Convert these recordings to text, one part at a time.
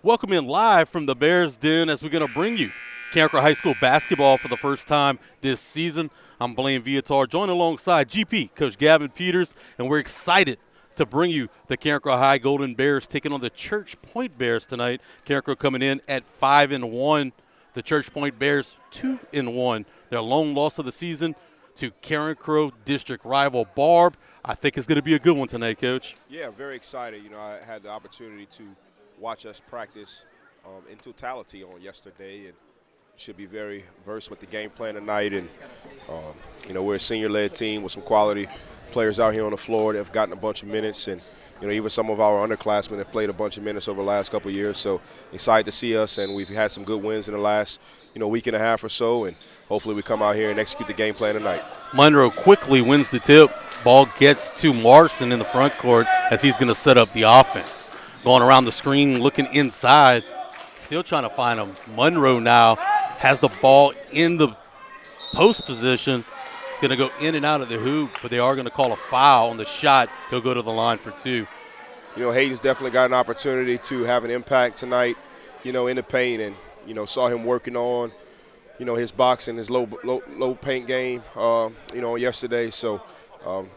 Welcome in live from the Bears Den as we're going to bring you Carencro High School basketball for the first time this season. I'm Blaine Viatar, joined alongside GP, Coach Gavin Peters, and we're excited to bring you the Carencro High Golden Bears taking on the Church Point Bears tonight. Carencro coming in at 5-1. The Church Point Bears 2-1. Their lone loss of the season to Carencro district rival Barb. I think it's going to be a good one tonight, Coach. Yeah, I'm very excited. You know, I had the opportunity to watch us practice in totality on yesterday, and should be very versed with the game plan tonight. And you know, we're a senior-led team with some quality players out here on the floor that have gotten a bunch of minutes, and you know, even some of our underclassmen have played a bunch of minutes over the last couple of years. So excited to see us, and we've had some good wins in the last week and a half or so, and hopefully we come out here and execute the game plan tonight. Monroe quickly wins the tip. Ball gets to Marson in the front court as he's going to set up the offense. Going around the screen, looking inside, still trying to find him. Monroe now has the ball in the post position. It's going to go in and out of the hoop, but they are going to call a foul on the shot. He'll go to the line for two. You know, Hayden's definitely got an opportunity to have an impact tonight, in the paint, and, saw him working on, his boxing, his low paint game, yesterday. So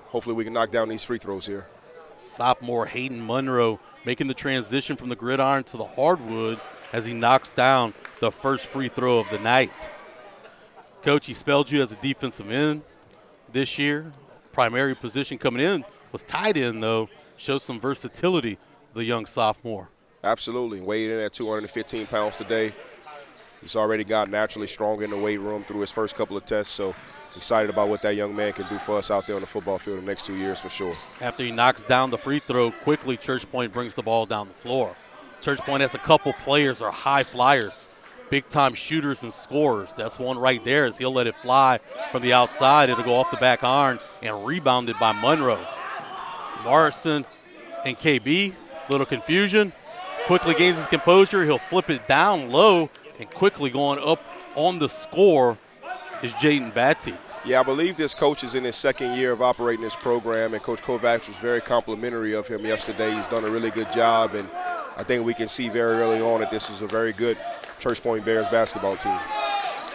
hopefully we can knock down these free throws here. Sophomore Hayden Monroe making the transition from the gridiron to the hardwood as he knocks down the first free throw of the night. Coach, he spelled you as a defensive end this year. Primary position coming in was tight end, though. Shows some versatility, the young sophomore. Absolutely. Weighed in at 215 pounds today. He's already got naturally stronger in the weight room through his first couple of tests, so excited about what that young man can do for us out there on the football field the next 2 years for sure. After he knocks down the free throw, quickly Church Point brings the ball down the floor. Church Point has a couple players are high flyers, big-time shooters and scorers. That's one right there as he'll let it fly from the outside. It'll go off the back iron and rebounded by Monroe. Morrison and KB, little confusion. Quickly gains his composure. He'll flip it down low, and quickly going up on the score is Jaden Batiste. Yeah, I believe this coach is in his second year of operating this program, and Coach Kovacs was very complimentary of him yesterday. He's done a really good job, and I think we can see very early on that this is a very good Church Point Bears basketball team.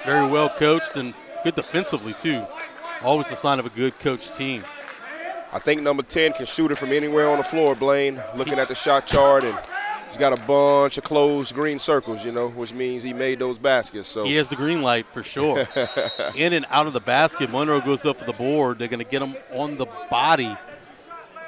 Very well coached and good defensively, too. Always a sign of a good coached team. I think number 10 can shoot it from anywhere on the floor, Blaine. Looking at the shot chart, and he's got a bunch of closed green circles, which means he made those baskets. So he has the green light for sure. In and out of the basket, Monroe goes up for the board. They're going to get him on the body.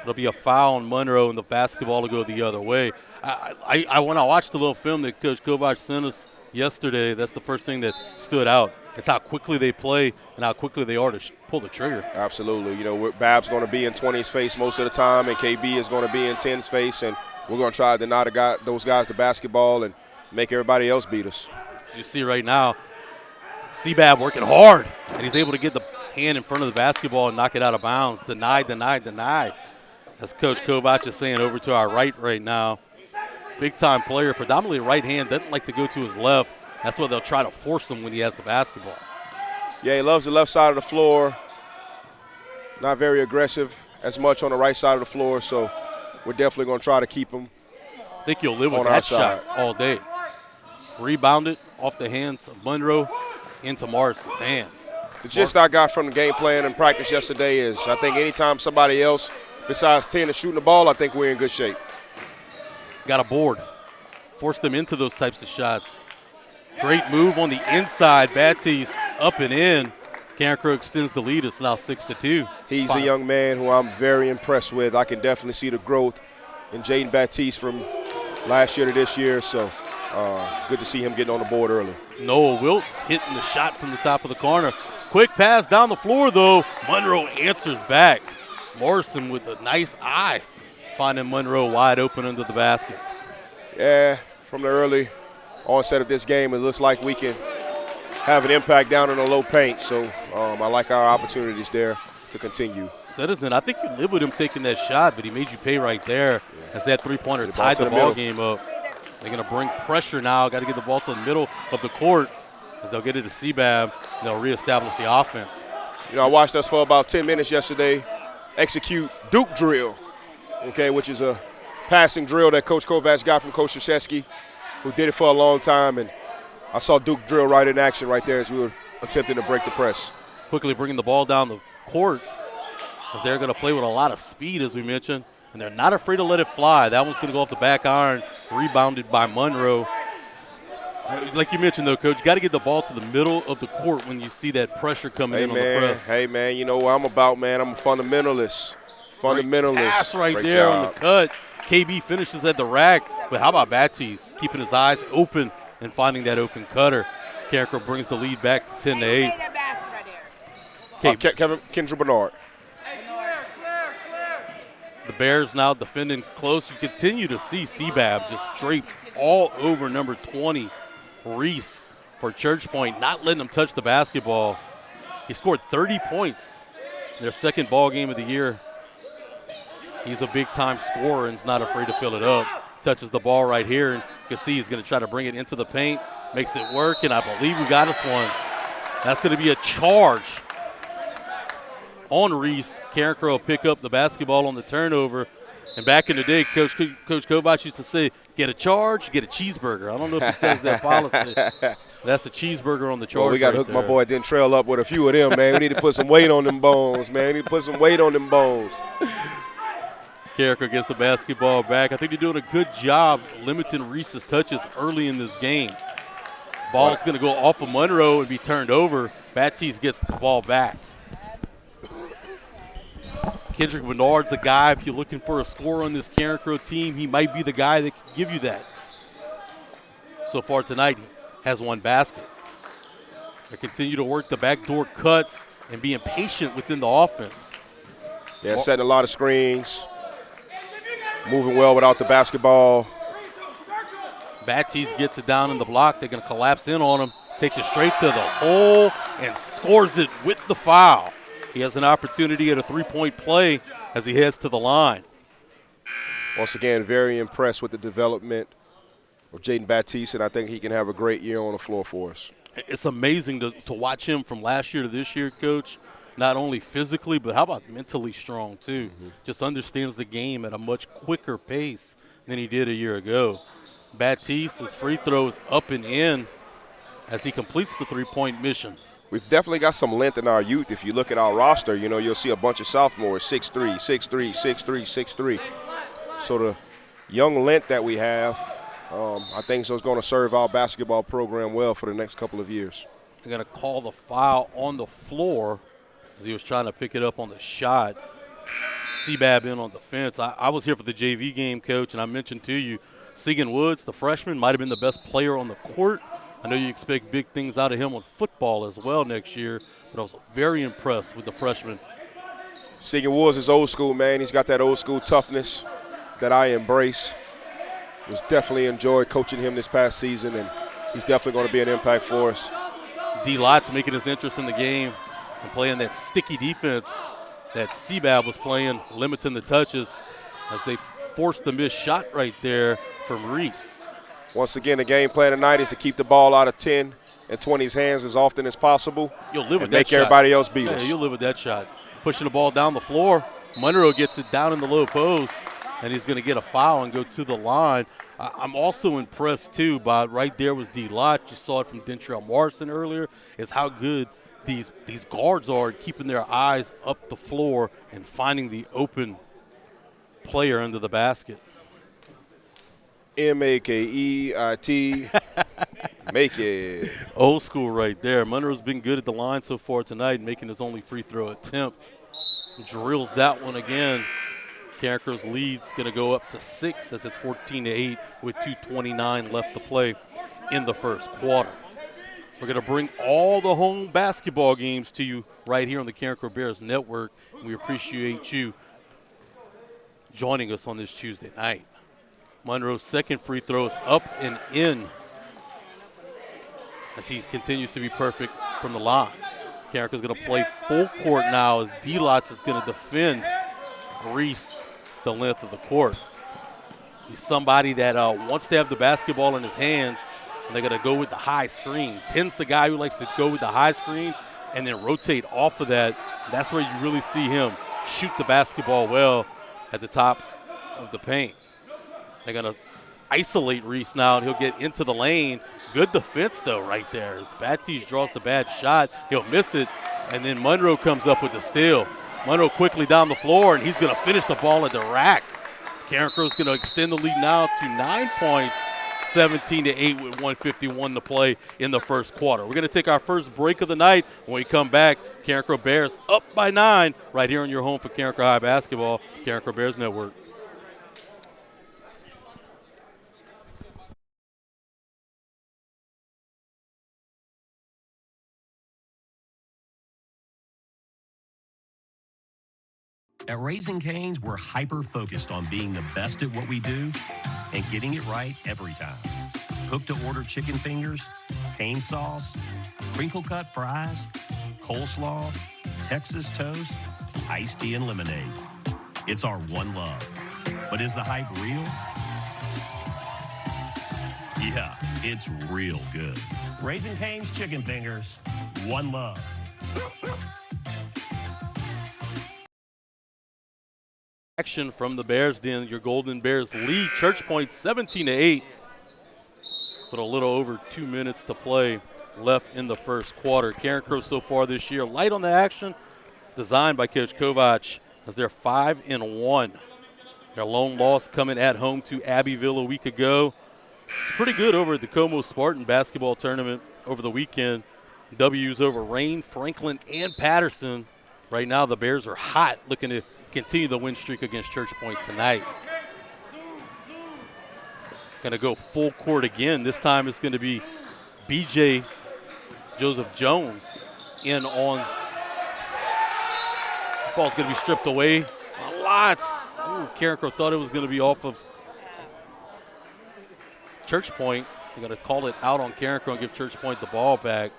It'll be a foul on Monroe, and the basketball will go the other way. When I watched the little film that Coach Kovacs sent us yesterday, that's the first thing that stood out. It's how quickly they play and how quickly they are to pull the trigger. Absolutely. Bab's going to be in 20's face most of the time, and KB is going to be in 10's face, and we're going to try to deny those guys the basketball and make everybody else beat us. As you see right now, Seabab working hard, and he's able to get the hand in front of the basketball and knock it out of bounds. Denied. As Coach Kovacs is saying over to our right now. Big-time player, predominantly right hand, doesn't like to go to his left. That's what they'll try to force him when he has the basketball. Yeah, he loves the left side of the floor. Not very aggressive as much on the right side of the floor, so we're definitely going to try to keep him. I think you'll live with that shot all day. Rebounded off the hands of Monroe into Morrison's hands. The gist I got from the game plan and practice yesterday is I think anytime somebody else besides 10 is shooting the ball, I think we're in good shape. Got a board. Forced them into those types of shots. Great move on the inside. Batiste up and in. Carencro extends the lead. It's now 6-2. He's a young man who I'm very impressed with. I can definitely see the growth in Jaden Batiste from last year to this year. So good to see him getting on the board early. Noah Wiltz hitting the shot from the top of the corner. Quick pass down the floor, though. Monroe answers back. Morrison with a nice eye, finding Monroe wide open under the basket. Yeah, from the early onset of this game, it looks like we can have an impact down in the low paint. So I like our opportunities there to continue. Citizen, I think you live with him taking that shot, but he made you pay right there as that three-pointer tied the ball game up. They're going to bring pressure now. Got to get the ball to the middle of the court as they'll get it to Seabab. They'll reestablish the offense. I watched us for about 10 minutes yesterday execute Duke drill, which is a passing drill that Coach Kovacs got from Coach Krzyzewski, who did it for a long time, and I saw Duke drill right in action right there as we were attempting to break the press. Quickly bringing the ball down the court as they're going to play with a lot of speed, as we mentioned, and they're not afraid to let it fly. That one's going to go off the back iron, rebounded by Monroe. Like you mentioned, though, Coach, you got to get the ball to the middle of the court when you see that pressure coming in on the press. Hey, man, you know what I'm about, man. I'm a fundamentalist. Pass right there on the cut. KB finishes at the rack, but how about Baptiste keeping his eyes open and finding that open cutter? Carencro brings the lead back to 10-8. Kendra Bernard. The Bears now defending close. You continue to see Seabab just draped all over number 20, Reese, for Church Point, not letting him touch the basketball. He scored 30 points in their second ball game of the year. He's a big-time scorer and is not afraid to fill it up. Touches the ball right here, and you can see he's going to try to bring it into the paint. Makes it work, and I believe we got us one. That's going to be a charge on Reese. Carencro will pick up the basketball on the turnover. And back in the day, Coach Kovac used to say, get a charge, get a cheeseburger. I don't know if he says that policy. That's a cheeseburger on the charge. Well, we got to hook my boy Dentrell up with a few of them, man. We need to put some weight on them bones, man. We need to put some weight on them bones. Carencro gets the basketball back. I think they're doing a good job limiting Reese's touches early in this game. Ball's going to go off of Monroe and be turned over. Baptiste gets the ball back. Kendrick Bernard's the guy. If you're looking for a scorer on this Carencro team, he might be the guy that can give you that. So far tonight, he has one basket. They continue to work the backdoor cuts and being patient within the offense. Yeah, setting a lot of screens, moving well without the basketball. Baptiste gets it down in the block. They're going to collapse in on him. Takes it straight to the hole and scores it with the foul. He has an opportunity at a three-point play as he heads to the line. Once again, very impressed with the development of Jaden Baptiste, and I think he can have a great year on the floor for us. It's amazing to watch him from last year to this year, Coach. Not only physically, but how about mentally strong, too. Mm-hmm. Just understands the game at a much quicker pace than he did a year ago. Baptiste's free throws up and in as he completes the three-point mission. We've definitely got some length in our youth. If you look at our roster, you know, you'll see a bunch of sophomores, 6'3", 6'3", 6'3", 6'3". So the young length that we have, I think so is going to serve our basketball program well for the next couple of years. They're going to call the foul on the floor as he was trying to pick it up on the shot. Seabab in on defense. I was here for the JV game, Coach, and I mentioned to you, Segan Woods, the freshman, might have been the best player on the court. I know you expect big things out of him on football as well next year, but I was very impressed with the freshman. Segan Woods is old school, man. He's got that old school toughness that I embrace. Was definitely enjoyed coaching him this past season, and he's definitely going to be an impact for us. D. Lott's making his interest in the game and playing that sticky defense that Seabab was playing, limiting the touches as they forced the missed shot right there from Reese. Once again, the game plan tonight is to keep the ball out of 10 and 20's hands as often as possible. You'll live with and that make shot. Everybody else beat us. You'll live with that shot. Pushing the ball down the floor. Monroe gets it down in the low post, and he's going to get a foul and go to the line. I'm also impressed, too, by right there was D. Lott. You saw it from Dentrell Morrison earlier, is how good these guards are at keeping their eyes up the floor and finding the open player under the basket. M-A-K-E-I-T, make it. Old school right there. Monroe's been good at the line so far tonight, making his only free throw attempt. Drills that one again. Carencro's lead's going to go up to 6 as it's 14-8 with 2:29 left to play in the first quarter. We're going to bring all the home basketball games to you right here on the Carencro Bears Network. We appreciate you joining us on this Tuesday night. Monroe's second free throw is up and in as he continues to be perfect from the line. Carencro's going to play full court now as D-Lots is going to defend Reese the length of the court. He's somebody that wants to have the basketball in his hands, and they're going to go with the high screen. Ten's the guy who likes to go with the high screen and then rotate off of that. That's where you really see him shoot the basketball well at the top of the paint. They're going to isolate Reese now, and he'll get into the lane. Good defense, though, right there. As Baptiste draws the bad shot, he'll miss it, and then Monroe comes up with the steal. Monroe quickly down the floor, and he's going to finish the ball at the rack. Carencro's going to extend the lead now to 9 points, 17-8 with 1:51 to play in the first quarter. We're going to take our first break of the night. When we come back, Carencro Bears up by 9 right here on your home for Carencro High Basketball, Carencro Bears Network. At Raising Cane's, we're hyper-focused on being the best at what we do and getting it right every time. Cook-to-order chicken fingers, cane sauce, crinkle-cut fries, coleslaw, Texas toast, iced tea, and lemonade. It's our one love. But is the hype real? Yeah, it's real good. Raising Cane's chicken fingers, one love. Action from the Bears Den. Your Golden Bears lead Church Point 17-8 with a little over 2 minutes to play left in the first quarter. Carencro so far this year light on the action, designed by Coach Kovac, as they're 5-1. Their lone loss coming at home to Abbeville a week ago. It's pretty good over at the Como Spartan basketball tournament over the weekend. W's over Rain, Franklin, and Patterson. Right now the Bears are hot, looking to continue the win streak against Church Point tonight. Going to go full court again. This time it's going to be BJ Joseph Jones in on. The ball's going to be stripped away. Lots. Ooh, Carencro thought it was going to be off of Church Point. They're going to call it out on Carencro and give Church Point the ball back.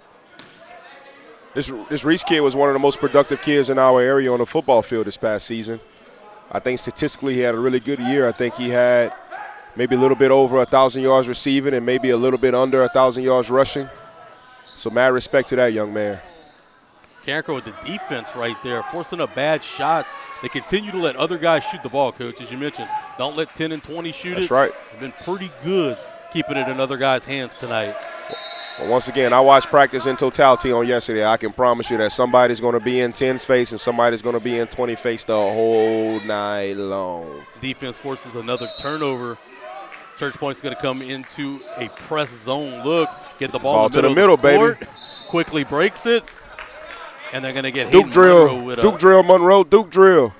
This Reese kid was one of the most productive kids in our area on the football field this past season. I think statistically he had a really good year. I think he had maybe a little bit over 1,000 yards receiving and maybe a little bit under 1,000 yards rushing. So mad respect to that young man. Carencro with the defense right there, forcing up bad shots. They continue to let other guys shoot the ball, Coach, as you mentioned. Don't let 10 and 20 shoot it. That's right. They've been pretty good keeping it in other guys' hands tonight. Well, once again, I watched practice in totality on yesterday. I can promise you that somebody's going to be in 10's face and somebody's going to be in 20 face the whole night long. Defense forces another turnover. Church Point's going to come into a press zone look, get the ball in the middle of the court, baby. Quickly breaks it, and they're going to get Duke drill, Monroe, Duke drill.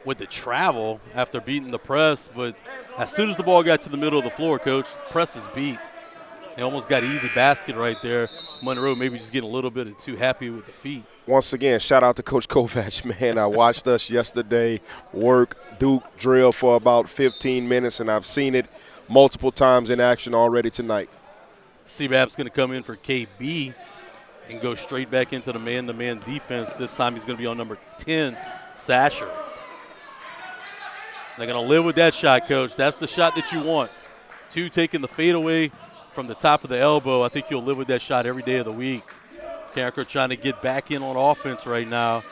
With the travel after beating the press, but as soon as the ball got to the middle of the floor, Coach, press is beat. They almost got an easy basket right there. Monroe maybe just getting a little bit too happy with the feet. Once again, shout out to Coach Kovac, man. I watched us yesterday work Duke drill for about 15 minutes, and I've seen it multiple times in action already tonight. CBAP's going to come in for KB and go straight back into the man-to-man defense. This time he's going to be on number 10, Sasher. They're going to live with that shot, Coach. That's the shot that you want. 2 taking the fadeaway from the top of the elbow. I think you'll live with that shot every day of the week. Carencro trying to get back in on offense right now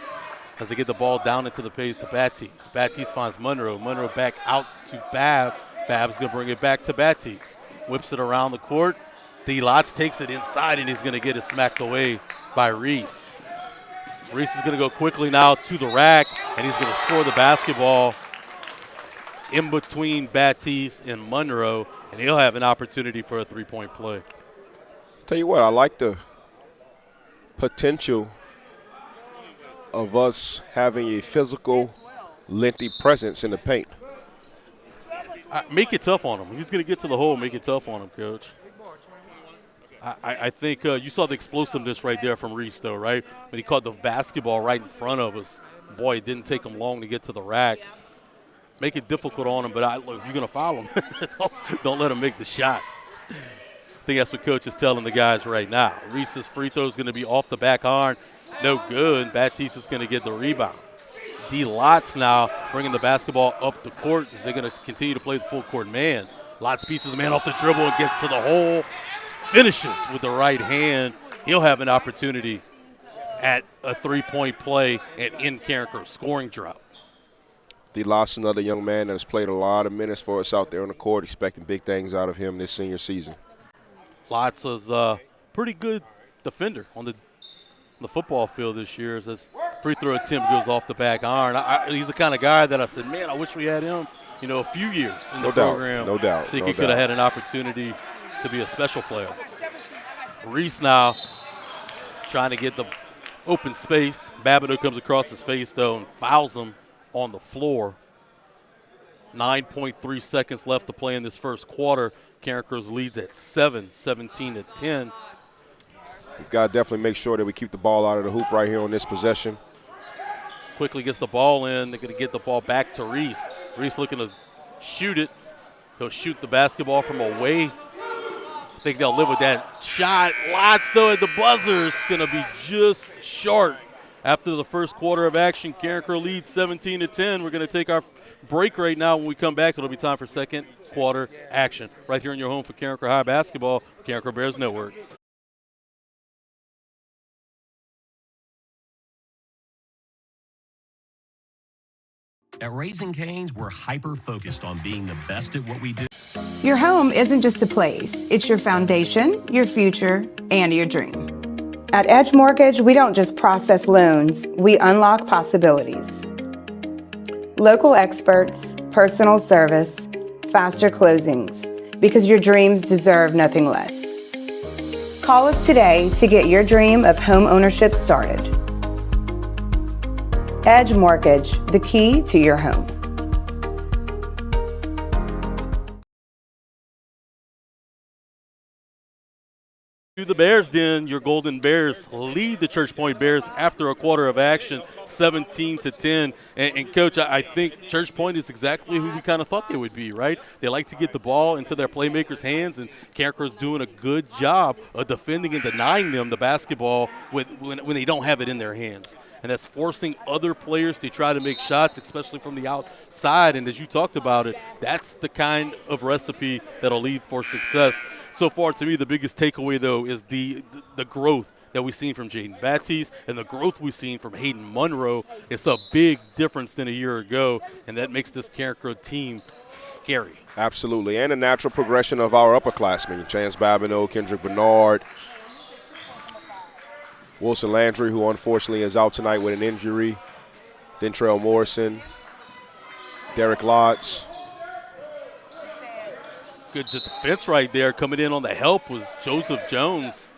as they get the ball down into the pace to Baptiste. Baptiste finds Monroe. Monroe back out to Bab. Bab's going to bring it back to Baptiste. Whips it around the court. D. Lotz takes it inside, and he's going to get it smacked away by Reese. Reese is going to go quickly now to the rack, and he's going to score the basketball in between Baptiste and Monroe, and he'll have an opportunity for a three-point play. Tell you what, I like the potential of us having a physical, lengthy presence in the paint. Make it tough on him. He's going to get to the hole, make it tough on him, Coach. I think you saw the explosiveness right there from Reese, though, right? When he caught the basketball right in front of us. Boy, it didn't take him long to get to the rack. Make it difficult on him, but look, if you're going to foul him, don't let him make the shot. I think that's what Coach is telling the guys right now. Reese's free throw is going to be off the back iron. No good. Baptiste is going to get the rebound. D. Lotz now bringing the basketball up the court as they're going to continue to play the full court man. Lotz pieces a man off the dribble and gets to the hole. Finishes with the right hand. He'll have an opportunity at a three-point play and in Carencro scoring drought. Lots, another young man that has played a lot of minutes for us out there on the court, expecting big things out of him this senior season. Lots was a pretty good defender on the football field this year as his free throw attempt goes off the back iron. He's the kind of guy that I said, man, I wish we had him, a few years in the program. No doubt. I think he could have had an opportunity to be a special player. Reese now trying to get the open space. Babineau comes across his face, though, and fouls him on the floor. 9.3 seconds left to play in this first quarter. Carencro's leads at 17-10. We've got to definitely make sure that we keep the ball out of the hoop right here on this possession. Quickly gets the ball in. They're going to get the ball back to Reese. Reese looking to shoot it. He'll shoot the basketball from away. I think they'll live with that shot. Lots, though, at the buzzer. It's going to be just short. After the first quarter of action, Carencro leads 17-10. We're going to take our break right now. When we come back, it'll be time for second quarter action. Right here in your home for Carencro High Basketball, Carencro Bears Network. At Raising Cane's, we're hyper-focused on being the best at what we do. Your home isn't just a place. It's your foundation, your future, and your dream. At Edge Mortgage, we don't just process loans, we unlock possibilities. Local experts, personal service, faster closings, because your dreams deserve nothing less. Call us today to get your dream of home ownership started. Edge Mortgage, the key to your home. To the Bears Den, your Golden Bears lead the Church Point Bears after a quarter of action, 17-10. And Coach, I think Church Point is exactly who we kind of thought they would be, right? They like to get the ball into their playmakers' hands, and Carencro's doing a good job of defending and denying them the basketball when they don't have it in their hands. And that's forcing other players to try to make shots, especially from the outside. And as you talked about it, that's the kind of recipe that'll lead for success. So far, to me, the biggest takeaway, though, is the growth that we've seen from Jaden Baptiste and the growth we've seen from Hayden Monroe. It's a big difference than a year ago, and that makes this Carencro team scary. Absolutely, and a natural progression of our upperclassmen. Chance Babineau, Kendrick Bernard, Wilson Landry, who unfortunately is out tonight with an injury, Dentrell Morrison, Derek Lotz. Good defense right there. Coming in on the help was Joseph Jones.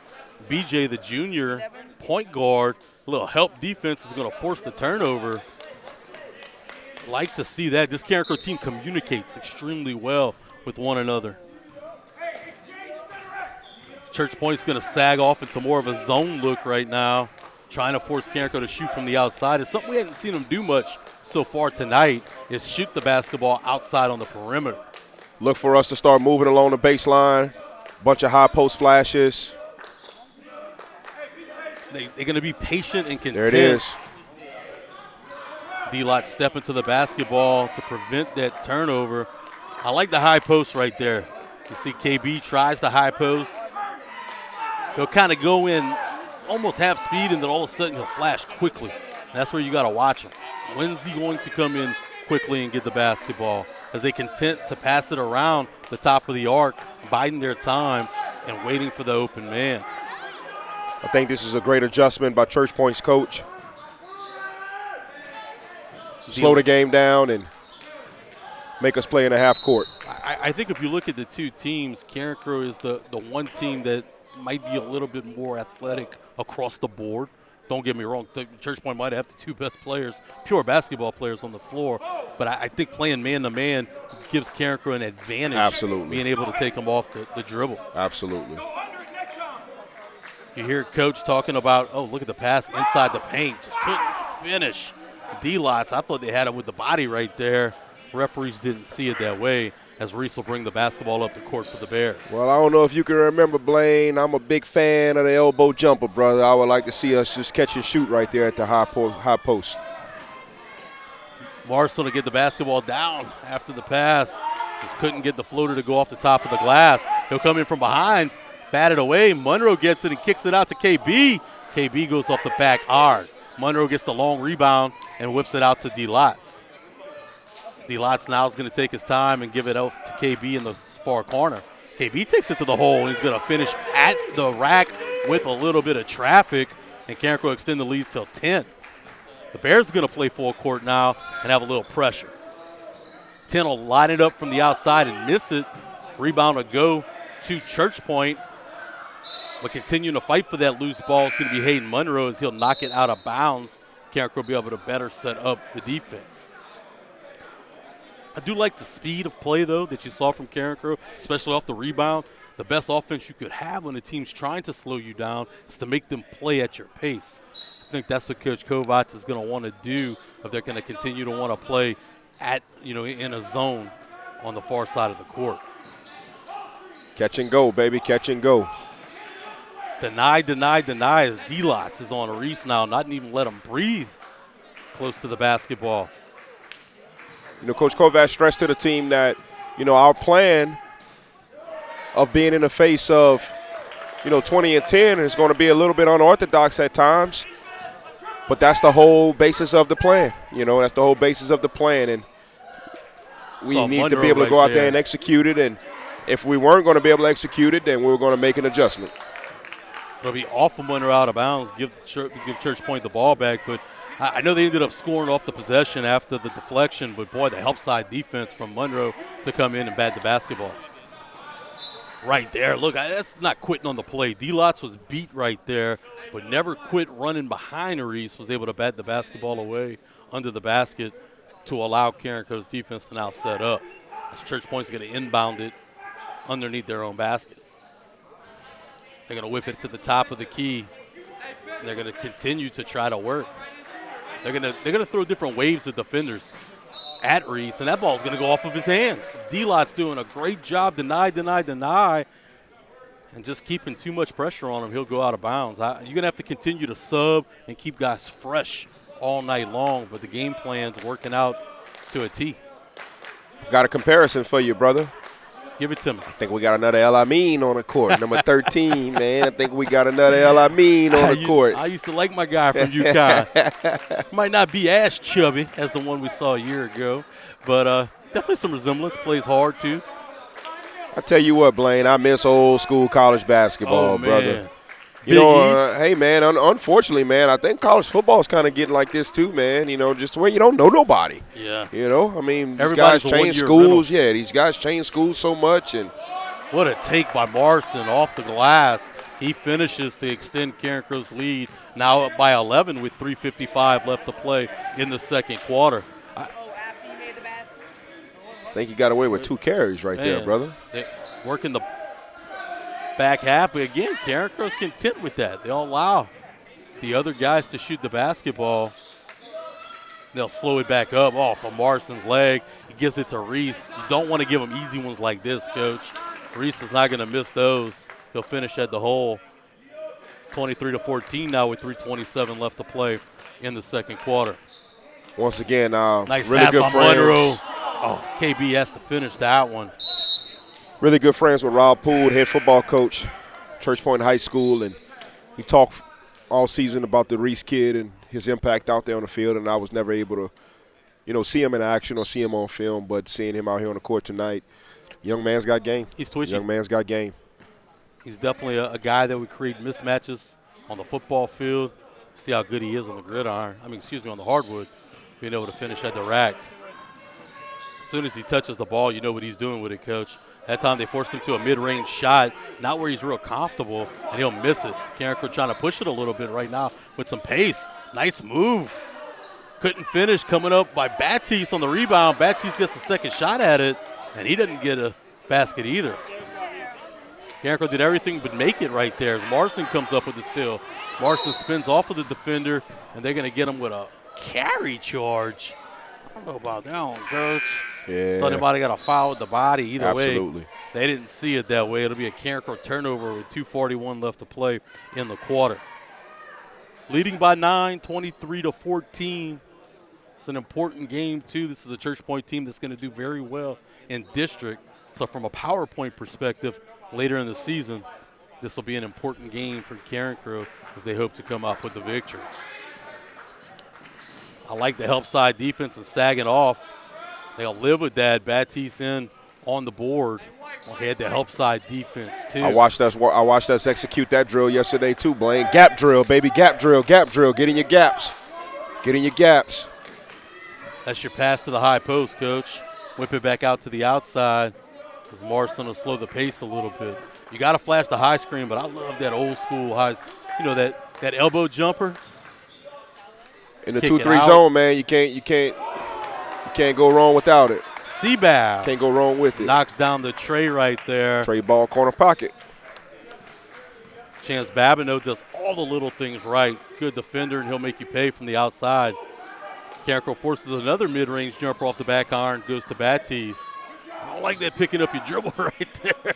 BJ, the junior point guard. A little help defense is going to force the turnover. Like to see that. This Carencro team communicates extremely well with one another. Church Point's going to sag off into more of a zone look right now, trying to force Carencro to shoot from the outside. It's something we haven't seen them do much so far tonight, is shoot the basketball outside on the perimeter. Look for us to start moving along the baseline. Bunch of high post flashes. They're going to be patient and content. There it is. D-Lot step into the basketball to prevent that turnover. I like the high post right there. You see KB tries the high post. He'll kind of go in almost half speed, and then all of a sudden he'll flash quickly. And that's where you got to watch him. When's he going to come in quickly and get the basketball? As they content to pass it around the top of the arc, biding their time and waiting for the open man. I think this is a great adjustment by Church Point's coach. Slow the game down and make us play in a half court. I think if you look at the two teams, Carencro is the one team that might be a little bit more athletic across the board. Don't get me wrong, Church Point might have the two best players, pure basketball players on the floor, but I think playing man-to-man gives Carencro an advantage. Absolutely. Being able to take them off the dribble. Absolutely. You hear Coach talking about, oh, look at the pass inside the paint. Just couldn't finish. D-Lots, I thought they had him with the body right there. Referees didn't see it that way, as Reese will bring the basketball up the court for the Bears. Well, I don't know if you can remember, Blaine. I'm a big fan of the elbow jumper, brother. I would like to see us just catch and shoot right there at the high post. Marcel to get the basketball down after the pass. Just couldn't get the floater to go off the top of the glass. He'll come in from behind, bat it away. Monroe gets it and kicks it out to KB. KB goes off the back hard. Monroe gets the long rebound and whips it out to D-Lots. D-Lots now is going to take his time and give it out to KB in the far corner. KB takes it to the hole, and he's going to finish at the rack with a little bit of traffic, and Carencro extend the lead till 10. The Bears are going to play full court now and have a little pressure. 10 will line it up from the outside and miss it. Rebound will go to Church Point, but continuing to fight for that loose ball is going to be Hayden Monroe as he'll knock it out of bounds. Carencro will be able to better set up the defense. I do like the speed of play, though, that you saw from Carencro, especially off the rebound. The best offense you could have when the team's trying to slow you down is to make them play at your pace. I think that's what Coach Kovac is going to want to do if they're going to continue to want to play at, in a zone on the far side of the court. Catch and go, baby, catch and go. Deny as D-Lots is on Reese now, not even let him breathe close to the basketball. Coach Kovac stressed to the team that, our plan of being in the face of, 20 and 10 is going to be a little bit unorthodox at times. But that's the whole basis of the plan. That's the whole basis of the plan. And we need to be able to go out there and execute it. And if we weren't going to be able to execute it, then we were going to make an adjustment. It'll be off of Monroe out of bounds, give Church Point the ball back. But I know they ended up scoring off the possession after the deflection. But, boy, the help side defense from Monroe to come in and bat the basketball. Right there. Look, that's not quitting on the play. D-Lots was beat right there, but never quit running behind Reese, was able to bat the basketball away under the basket to allow Carencro's defense to now set up. As Church Point's going to inbound it underneath their own basket. They're going to whip it to the top of the key. They're going to continue to try to work. They're going to throw different waves of defenders at Reese, and that ball's going to go off of his hands. D-Lot's doing a great job, deny, and just keeping too much pressure on him, he'll go out of bounds. You're going to have to continue to sub and keep guys fresh all night long, but the game plan's working out to a T. I've got a comparison for you, brother. Give it to me. I think we got another El Amin on the court, number 13, man. I think we got another El Amin on the court. I used to like my guy from UConn. Might not be as chubby as the one we saw a year ago, but definitely some resemblance. Plays hard, too. I tell you what, Blaine, I miss old school college basketball, brother. Hey, man, unfortunately, man, I think college football is kind of getting like this too, man. Just where you don't know nobody. Yeah. These guys change schools. Yeah, these guys change schools so much. And what a take by Marson off the glass. He finishes to extend Carencro's lead, now up by 11 with 3:55 left to play in the second quarter. I think he got away with 2 carries right there, brother. Working the back half, but again, Carencro's content with that. They'll allow the other guys to shoot the basketball. They'll slow it back up off of Marson's leg. He gives it to Reese. You don't want to give him easy ones like this, Coach. Reese is not going to miss those. He'll finish at the hole. 23-14 now with 3:27 left to play in the second quarter. Once again, nice really pass good by friends. Monroe. Oh, KB has to finish that one. Really good friends with Rob Poole, head football coach, Church Point High School, and he talked all season about the Reese kid and his impact out there on the field, and I was never able to, see him in action or see him on film, but seeing him out here on the court tonight, young man's got game. He's twitchy. Young man's got game. He's definitely a guy that would create mismatches on the football field. See how good he is on the gridiron. On the hardwood, being able to finish at the rack. As soon as he touches the ball, you know what he's doing with it, Coach. That time they forced him to a mid-range shot, not where he's real comfortable, and he'll miss it. Carencro trying to push it a little bit right now with some pace. Nice move. Couldn't finish, coming up by Batiste on the rebound. Batiste gets the second shot at it, and he doesn't get a basket either. Carencro did everything but make it right there. Marson comes up with the steal. Marson spins off of the defender, and they're going to get him with a carry charge. I don't know about that one, Coach. Yeah. Thought they might have got a foul with the body. Either Absolutely. way, they didn't see it that way. It'll be a Carencro turnover with 2:41 left to play in the quarter. Leading by 9, 23-14. It's an important game, too. This is a Church Point team that's going to do very well in district. So from a PowerPoint perspective, later in the season, this will be an important game for Carencro as they hope to come up with the victory. I like the help side defense and sagging off. They'll live with that. Baptiste in on the board. Had the help side defense, too. I watched us execute that drill yesterday, too, Blaine. Gap drill, baby. Gap drill, gap drill. Get in your gaps. Get in your gaps. That's your pass to the high post, Coach. Whip it back out to the outside as Morrison will slow the pace a little bit. You got to flash the high screen, but I love that old school high, that elbow jumper. In the 2-3 zone, man, you can't go wrong without it. Seabaugh. Can't go wrong with it. Knocks down the tray right there. Tray ball, corner pocket. Chance Babineau does all the little things right. Good defender, and he'll make you pay from the outside. Carencro forces another mid-range jumper off the back iron, goes to Baptiste. I don't like that picking up your dribble right there.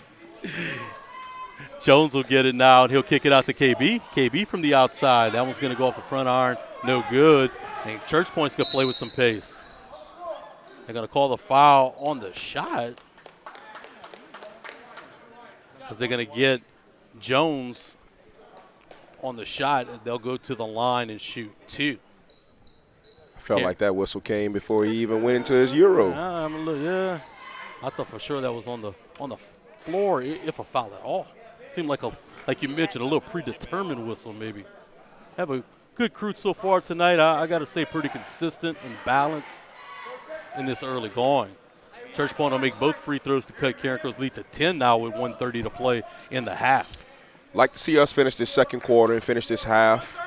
Jones will get it now, and he'll kick it out to KB. KB from the outside. That one's going to go off the front iron. No good. And Church Point's going to play with some pace. They're going to call the foul on the shot because they're going to get Jones on the shot, and they'll go to the line and shoot 2. I felt like that whistle came before he even went into his Euro. Yeah. I thought for sure that was on the floor, if a foul at all. Seemed like you mentioned, a little predetermined whistle maybe. Have a good crew so far tonight. I got to say pretty consistent and balanced in this early going. Church Point will make both free throws to cut Carencro's lead to 10 now with 1:30 to play in the half. Like to see us finish this second quarter and finish this half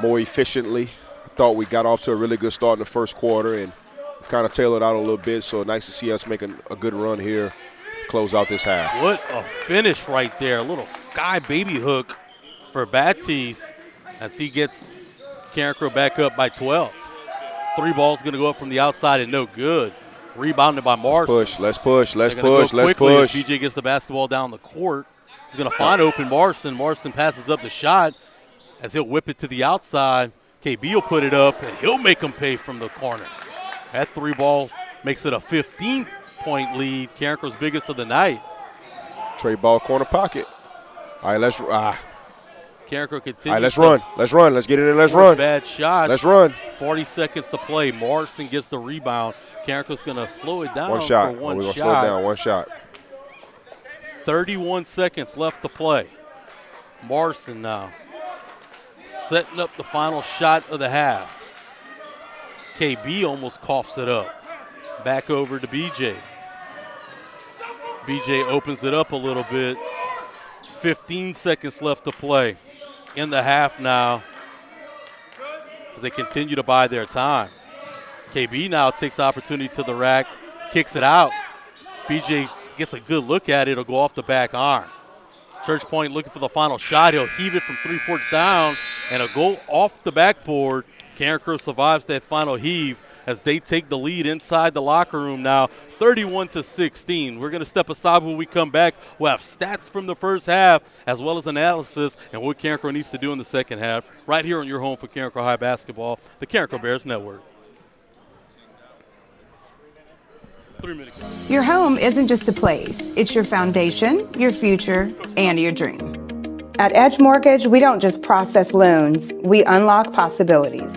more efficiently. I thought we got off to a really good start in the first quarter and kind of tailored out a little bit, so nice to see us making a good run here, close out this half. What a finish right there. A little sky baby hook for Baptiste as he gets Carencro back up by 12. 3 balls going to go up from the outside and no good. Rebounded by Morrison. Let's push. BJ gets the basketball down the court. He's going to find open Morrison. Morrison passes up the shot as he'll whip it to the outside. KB will put it up, and he'll make him pay from the corner. That 3 ball makes it a 15-point lead, Carencro's biggest of the night. Tray ball, corner pocket. All right, let's Carencro continues. All right, let's run. Let's run. Let's get it in. Let's run. Bad shot. Let's run. 40 seconds to play. Morrison gets the rebound. Carencro's going to slow it down one shot. for one We're going to shot. slow it down. One shot. 31 seconds left to play. Morrison now setting up the final shot of the half. KB almost coughs it up. Back over to BJ. BJ opens it up a little bit. 15 seconds left to play in the half now as they continue to buy their time. KB now takes the opportunity to the rack, kicks it out. BJ gets a good look at it. It'll go off the back iron. Church Point looking for the final shot. He'll heave it from 3 fourths down, and a goal off the backboard. Carencro survives that final heave as they take the lead inside the locker room now, 31-16. We're going to step aside when we come back. We'll have stats from the first half as well as analysis and what Carencro needs to do in the second half right here on your home for Carencro High Basketball, the Carencro Bears Network. 3 minutes. Your home isn't just a place. It's your foundation, your future, and your dream. At Edge Mortgage, we don't just process loans, we unlock possibilities.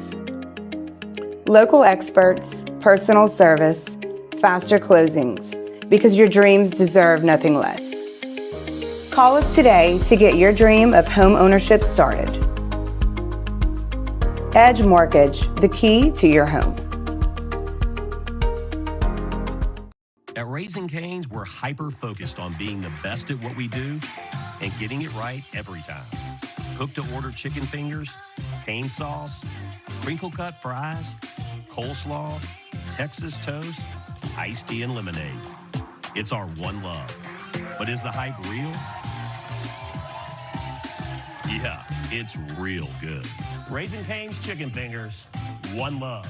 Local experts, personal service, faster closings, because your dreams deserve nothing less. Call us today to get your dream of home ownership started. Edge Mortgage, the key to your home. At Raising Cane's, we're hyper-focused on being the best at what we do and getting it right every time. Cook-to-order chicken fingers, cane sauce, crinkle-cut fries, coleslaw, Texas toast, iced tea, and lemonade. It's our one love. But is the hype real? Yeah, it's real good. Raising Cane's chicken fingers, one love.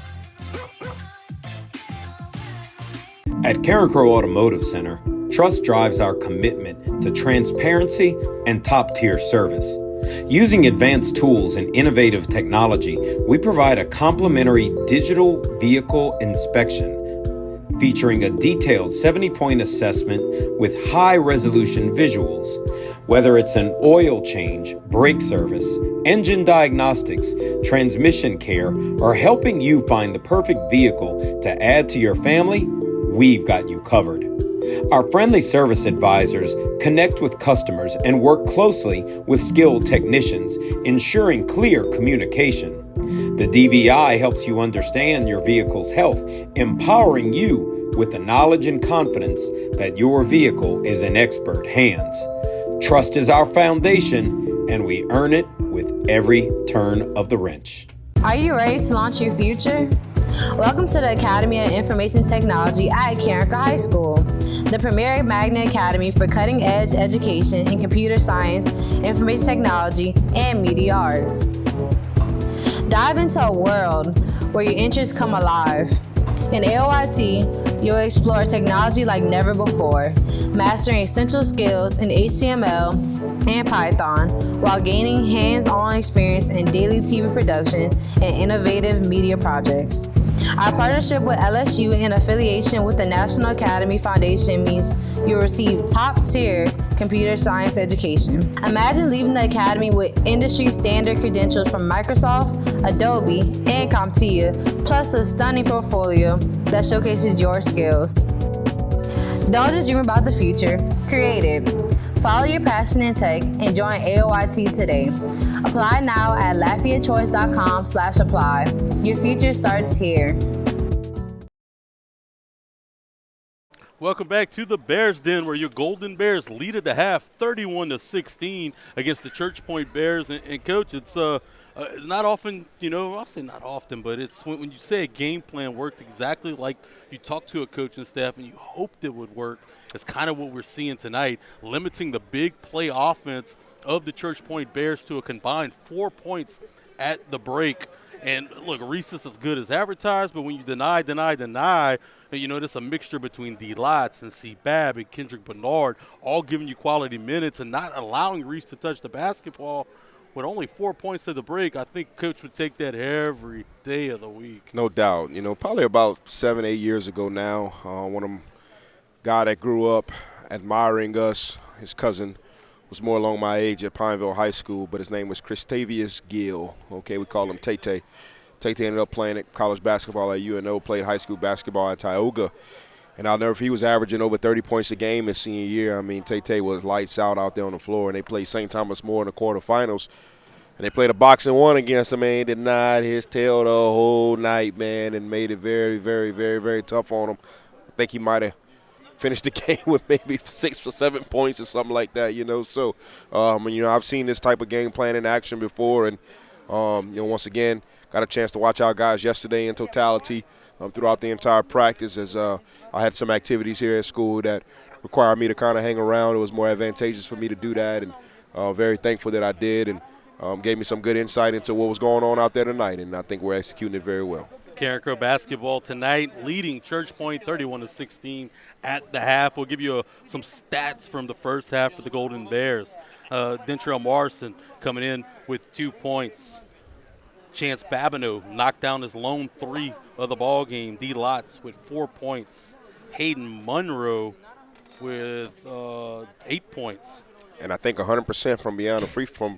At Carencro Automotive Center, trust drives our commitment to transparency and top-tier service. Using advanced tools and innovative technology, we provide a complimentary digital vehicle inspection featuring a detailed 70-point assessment with high-resolution visuals. Whether it's an oil change, brake service, engine diagnostics, transmission care, or helping you find the perfect vehicle to add to your family, we've got you covered. Our friendly service advisors connect with customers and work closely with skilled technicians, ensuring clear communication. The DVI helps you understand your vehicle's health, empowering you with the knowledge and confidence that your vehicle is in expert hands. Trust is our foundation, and we earn it with every turn of the wrench. Are you ready to launch your future? Welcome to the Academy of Information Technology at Carencro High School, the premier magnet academy for cutting-edge education in computer science, information technology, and media arts. Dive into a world where your interests come alive. In AOIT, you'll explore technology like never before, mastering essential skills in HTML and Python while gaining hands-on experience in daily TV production and innovative media projects. Our partnership with LSU and affiliation with the National Academy Foundation means you'll receive top-tier computer science education. Imagine leaving the academy with industry-standard credentials from Microsoft, Adobe, and CompTIA, plus a stunning portfolio that showcases your skills. Don't just dream about the future, create it. Follow your passion in tech and join AOIT today. Apply now at LafayetteChoice.com/apply. Your future starts here. Welcome back to the Bears Den, where your Golden Bears lead at the half, 31-16 against the Church Point Bears. And Coach, it's not often, I'll say not often, but it's when you say a game plan worked exactly like you talked to a coaching staff and you hoped it would work. It's kind of what we're seeing tonight, limiting the big play offense of the Church Point Bears to a combined 4 points at the break. And look, Reese is as good as advertised, but when you deny, it's a mixture between D. Lotz and C. Babb and Kendrick Bernard, all giving you quality minutes and not allowing Reese to touch the basketball. With only 4 points at the break, I think Coach would take that every day of the week. No doubt. Probably about 7-8 years ago now, one of them guy that grew up admiring us, his cousin was more along my age at Pineville High School, but his name was Christavius Gill. Okay, we call him Tay-Tay. Tay-Tay ended up playing at college basketball at UNO, played high school basketball at Tioga. And I'll never forget, he was averaging over 30 points a game his senior year. I mean, Tay-Tay was lights out there on the floor, and they played St. Thomas More in the quarterfinals. And they played a boxing one against him, man. He denied his tail the whole night, man, and made it very, very, very, very tough on him. I think he might have finished the game with maybe 6 or 7 points or something like that, So, I've seen this type of game plan in action before, and, once again, got a chance to watch our guys yesterday in totality throughout the entire practice as I had some activities here at school that required me to kind of hang around. It was more advantageous for me to do that, and very thankful that I did, and gave me some good insight into what was going on out there tonight, and I think we're executing it very well. Carencro basketball tonight, leading Church Point 31-16 at the half. We'll give you some stats from the first half for the Golden Bears. Dentrell Morrison coming in with 2 points. Chance Babineau knocked down his lone 3 of the ball game. D. Lotz with 4 points. Hayden Monroe with 8 points. And I think 100% from beyond the free throw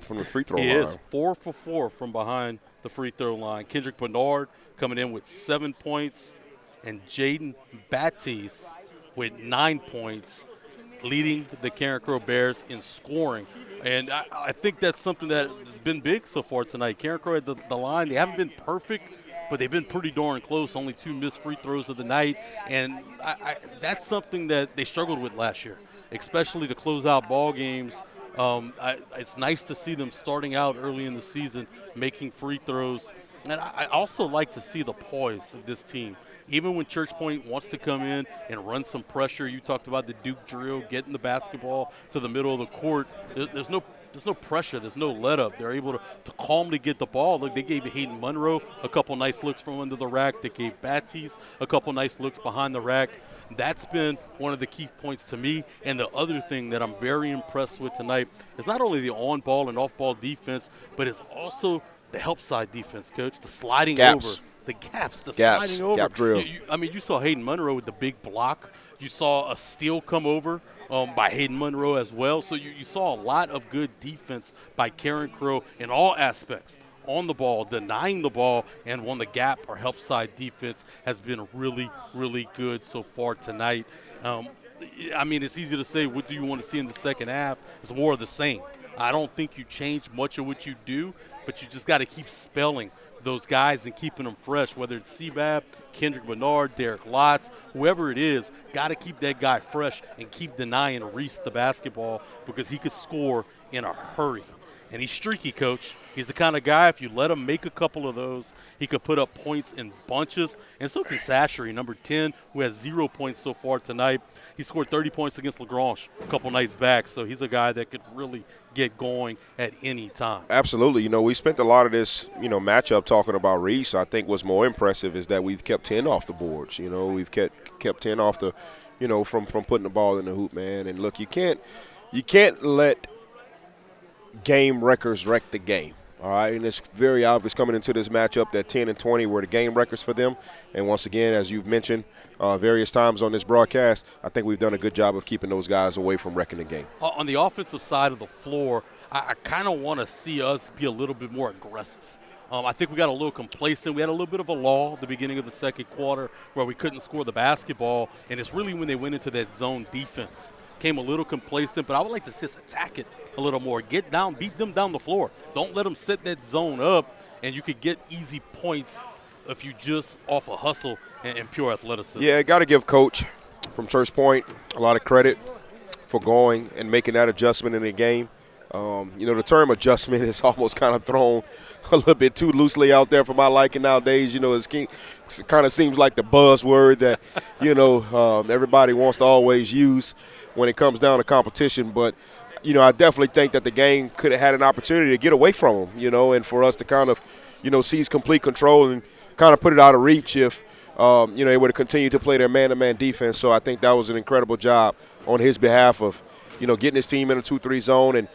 line. He is 4 for 4 from behind the free throw line. Kendrick Bernard coming in with 7 points, and Jaden Batiste with 9 points, leading the Carencro Bears in scoring. And I think that's something that has been big so far tonight. Carencro at the line, they haven't been perfect, but they've been pretty darn close. Only 2 missed free throws of the night, and that's something that they struggled with last year, especially to close out ball games. It's nice to see them starting out early in the season, making free throws. And I also like to see the poise of this team. Even when Church Point wants to come in and run some pressure, you talked about the Duke drill, getting the basketball to the middle of the court. There's no pressure. There's no let-up. They're able to calmly get the ball. Look, they gave Hayden Monroe a couple nice looks from under the rack. They gave Batiste a couple nice looks behind the rack. That's been one of the key points to me. And the other thing that I'm very impressed with tonight is not only the on-ball and off-ball defense, but it's also the help side defense, Coach, the sliding Gaps. over. the gaps, the sliding over. Gap drill. I mean, you saw Hayden Monroe with the big block. You saw a steal come over by Hayden Monroe as well. So you saw a lot of good defense by Carencro in all aspects. On the ball, denying the ball, and on the gap or help side defense has been really, really good so far tonight. I mean, it's easy to say, what do you want to see in the second half? It's more of the same. I don't think you change much of what you do, but you just got to keep spelling those guys and keeping them fresh, whether it's Sebab, Kendrick Bernard, Derek Lotz, whoever it is, got to keep that guy fresh and keep denying Reese the basketball because he could score in a hurry. And he's streaky, Coach. He's the kind of guy, if you let him make a couple of those, he could put up points in bunches. And so can Sashery, number 10, who has 0 points so far tonight. He scored 30 points against Lagrange a couple nights back. So he's a guy that could really get going at any time. Absolutely. You know, we spent a lot of this, matchup talking about Reese. I think what's more impressive is that we've kept 10 off the boards. You know, we've kept 10 off the, from putting the ball in the hoop, man. And look, you can't let game records wreck the game. All right, and it's very obvious coming into this matchup that 10 and 20 were the game records for them. And once again, as you've mentioned various times on this broadcast, I think we've done a good job of keeping those guys away from wrecking the game. On the offensive side of the floor, I kind of want to see us be a little bit more aggressive. I think we got a little complacent. We had a little bit of a lull at the beginning of the second quarter where we couldn't score the basketball, and it's really when they went into that zone defense. Came a little complacent, but I would like to just attack it a little more. Get down, beat them down the floor. Don't let them set that zone up, and you could get easy points if you just off a hustle and pure athleticism. Yeah, got to give Coach from Church Point a lot of credit for going and making that adjustment in the game. The term adjustment is almost kind of thrown a little bit too loosely out there for my liking nowadays. It kind of seems like the buzzword that, everybody wants to always use when it comes down to competition. But, I definitely think that the game could have had an opportunity to get away from them, and for us to kind of, seize complete control and kind of put it out of reach if, they would have continued to play their man-to-man defense. So I think that was an incredible job on his behalf of, getting his team in a 2-3 zone and,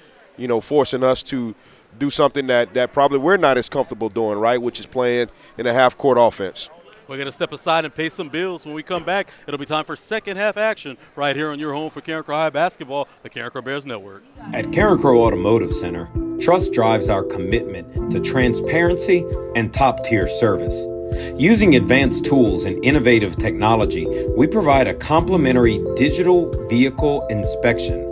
forcing us to do something that probably we're not as comfortable doing, right, which is playing in a half-court offense. We're going to step aside and pay some bills. When we come back, it'll be time for second half action right here on your home for Carencro High Basketball, the Carencro Bears Network. At Carencro Automotive Center, trust drives our commitment to transparency and top-tier service. Using advanced tools and innovative technology, we provide a complimentary digital vehicle inspection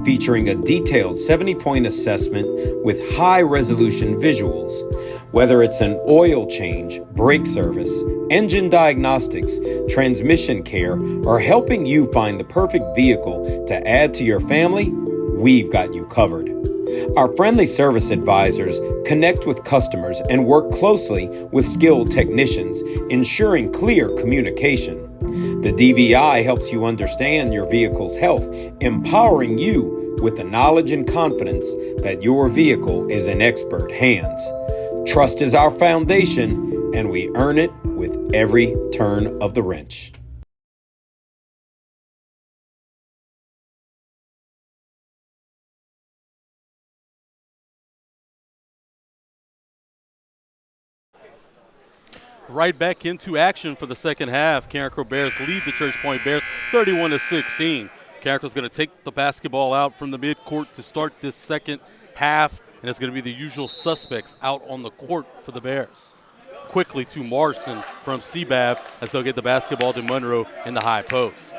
featuring a detailed 70-point assessment with high-resolution visuals. Whether it's an oil change, brake service, engine diagnostics, transmission care, or helping you find the perfect vehicle to add to your family, we've got you covered. Our friendly service advisors connect with customers and work closely with skilled technicians, ensuring clear communication. The DVI helps you understand your vehicle's health, empowering you with the knowledge and confidence that your vehicle is in expert hands. Trust is our foundation, and we earn it with every turn of the wrench. Right back into action for the second half. Carencro Bears lead the Church Point Bears 31-16. Carencro's going to take the basketball out from the midcourt to start this second half, and it's going to be the usual suspects out on the court for the Bears. Quickly to Marson from Sebab as they'll get the basketball to Monroe in the high post.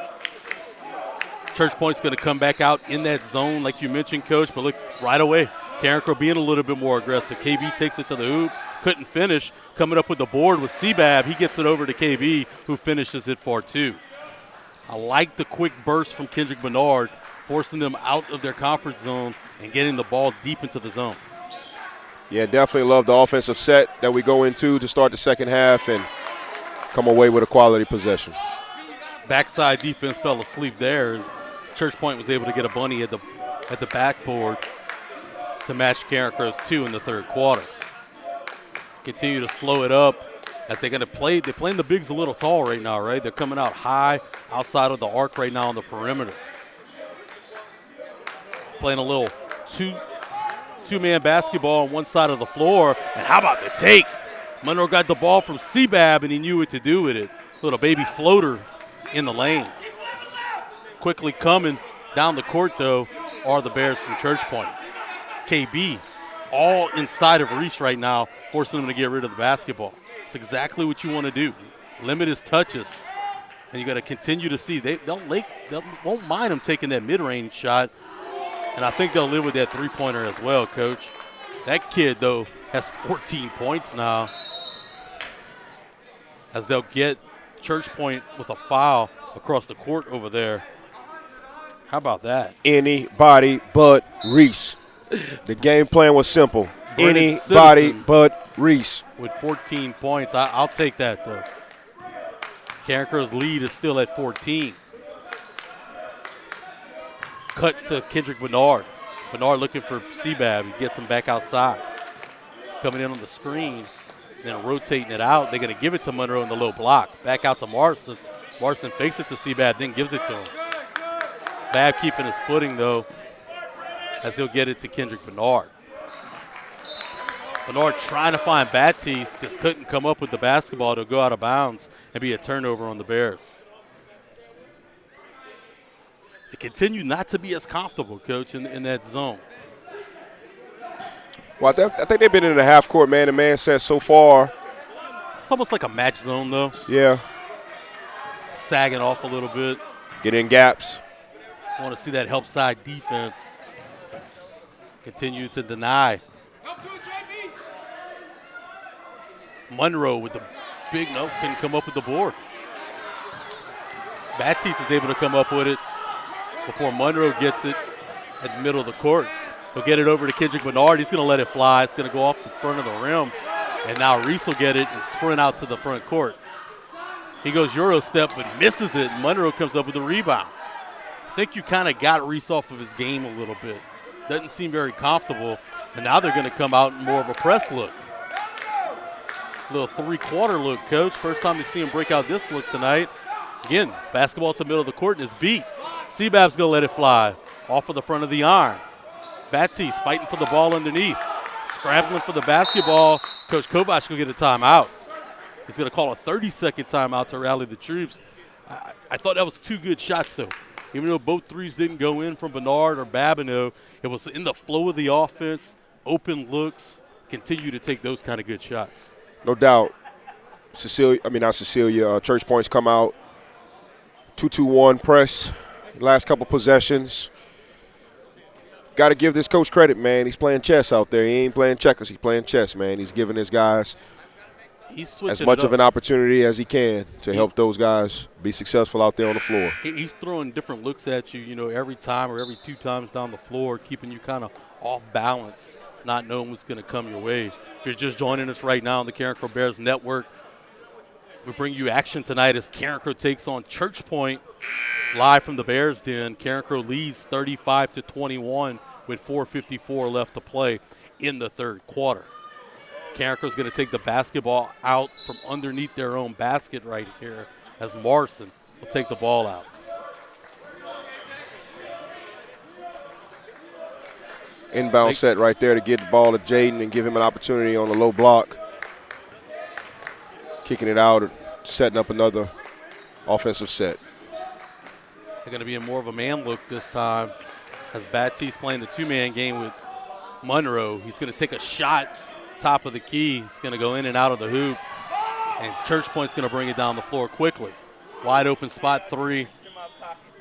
Church Point's going to come back out in that zone like you mentioned, Coach, but look, right away, Carencro being a little bit more aggressive. KB takes it to the hoop, couldn't finish. Coming up with the board with Sebab, he gets it over to KB, who finishes it for two. I like the quick burst from Kendrick Bernard, forcing them out of their comfort zone and getting the ball deep into the zone. Yeah, definitely love the offensive set that we go into to start the second half and come away with a quality possession. Backside defense fell asleep there as Church Point was able to get a bunny at the backboard to match Carencro's two in the third quarter. Continue to slow it up as they're going to play. They're playing the bigs a little tall right now, right? They're coming out high outside of the arc right now on the perimeter. Playing a little two-man basketball on one side of the floor. And how about the take Monroe got the ball from Seabab, and he knew what to do with it. Little baby floater in the lane. Quickly coming down the court, though, are the Bears from Church Point. KB all inside of Reese right now, forcing him to get rid of the basketball. It's exactly what you want to do. Limit his touches. And you got to continue to see. They won't mind him taking that mid-range shot. And I think they'll live with that three-pointer as well, Coach. That kid, though, has 14 points now. As they'll get Church Point with a foul across the court over there. How about that? Anybody but Reese. The game plan was simple. Anybody but Reese. With 14 points. I'll take that, though. Carencro's lead is still at 14. Cut to Kendrick Bernard. Bernard looking for Seabab. He gets him back outside. Coming in on the screen, then rotating it out. They're going to give it to Monroe in the low block. Back out to Marson. Marson fakes it to Seabab, then gives it to him. Bab keeping his footing, though, as he'll get it to Kendrick Bernard. Bernard trying to find Baptiste, just couldn't come up with the basketball to go out of bounds and be a turnover on the Bears. They continue not to be as comfortable, Coach, in that zone. Well, I think they've been in the half-court man-to-man set so far. It's almost like a match zone, though. Yeah. Sagging off a little bit. Get in gaps. Want to see that help side defense continue to deny. Monroe with the big note couldn't come up with the board. Baptiste is able to come up with it before Monroe gets it at the middle of the court. He'll get it over to Kendrick Bernard. He's going to let it fly. It's going to go off the front of the rim. And now Reese will get it and sprint out to the front court. He goes Euro step but misses it. Monroe comes up with the rebound. I think you kind of got Reese off of his game a little bit. Doesn't seem very comfortable. And now they're going to come out in more of a press look. Little three-quarter look, Coach. First time you see him break out this look tonight. Again, basketball to the middle of the court and it's beat. Seabab's going to let it fly off of the front of the iron. Baptiste fighting for the ball underneath. Scrabbling for the basketball. Coach Kovac will get a timeout. He's going to call a 30-second timeout to rally the troops. I thought that was two good shots, though. Even though both threes didn't go in from Bernard or Babineau, it was in the flow of the offense, open looks, continue to take those kind of good shots. No doubt. Church Point's come out. 2-2-1 press. Last couple possessions. Got to give this coach credit, man. He's playing chess out there. He ain't playing checkers. He's playing chess, man. He's giving his guys as much of an opportunity as he can to help those guys be successful out there on the floor. He's throwing different looks at you, every time or every two times down the floor, keeping you kind of off balance, not knowing what's going to come your way. If you're just joining us right now on the Carencro Bears Network, we bring you action tonight as Carencro takes on Church Point live from the Bears Den. Carencro leads 35-21 with 4:54 left to play in the third quarter. Carencro's going to take the basketball out from underneath their own basket right here as Marson will take the ball out. Inbound set right there to get the ball to Jaden and give him an opportunity on the low block. Kicking it out, setting up another offensive set. They're going to be in more of a man look this time as Baptiste playing the two-man game with Monroe. He's going to take a shot, top of the key. He's going to go in and out of the hoop, and Church Point's going to bring it down the floor quickly. Wide open spot three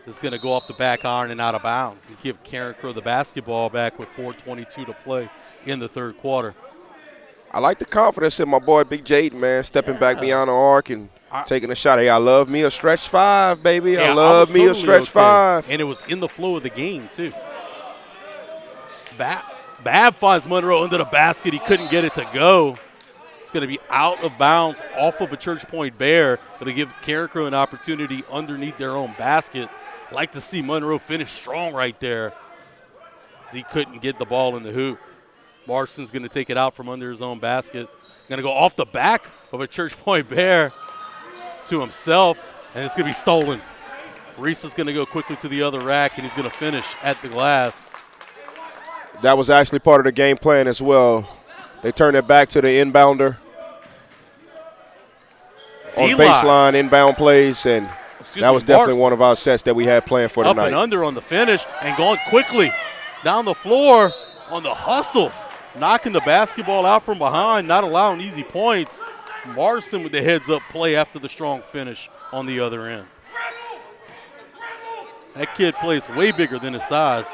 is going to go off the back iron and out of bounds and give Carencro the basketball back with 4:22 to play in the third quarter. I like the confidence in my boy Big Jaden, man, stepping back beyond the arc and taking a shot. Hey, I love me a stretch five, baby. I love me a stretch five. And it was in the flow of the game, too. Bab finds Monroe under the basket. He couldn't get it to go. It's going to be out of bounds off of a Church Point Bear, but to give Carencro an opportunity underneath their own basket. Like to see Monroe finish strong right there as he couldn't get the ball in the hoop. Marston's going to take it out from under his own basket. Going to go off the back of a Church Point Bear to himself, and it's going to be stolen. Reese is going to go quickly to the other rack, and he's going to finish at the glass. That was actually part of the game plan as well. They turned it back to the inbounder. on D-line. baseline inbound plays, and that was definitely one of our sets that we had planned for tonight. Up and under on the finish and going quickly down the floor on the hustle, knocking the basketball out from behind, not allowing easy points. Marson with the heads-up play after the strong finish on the other end. That kid plays way bigger than his size.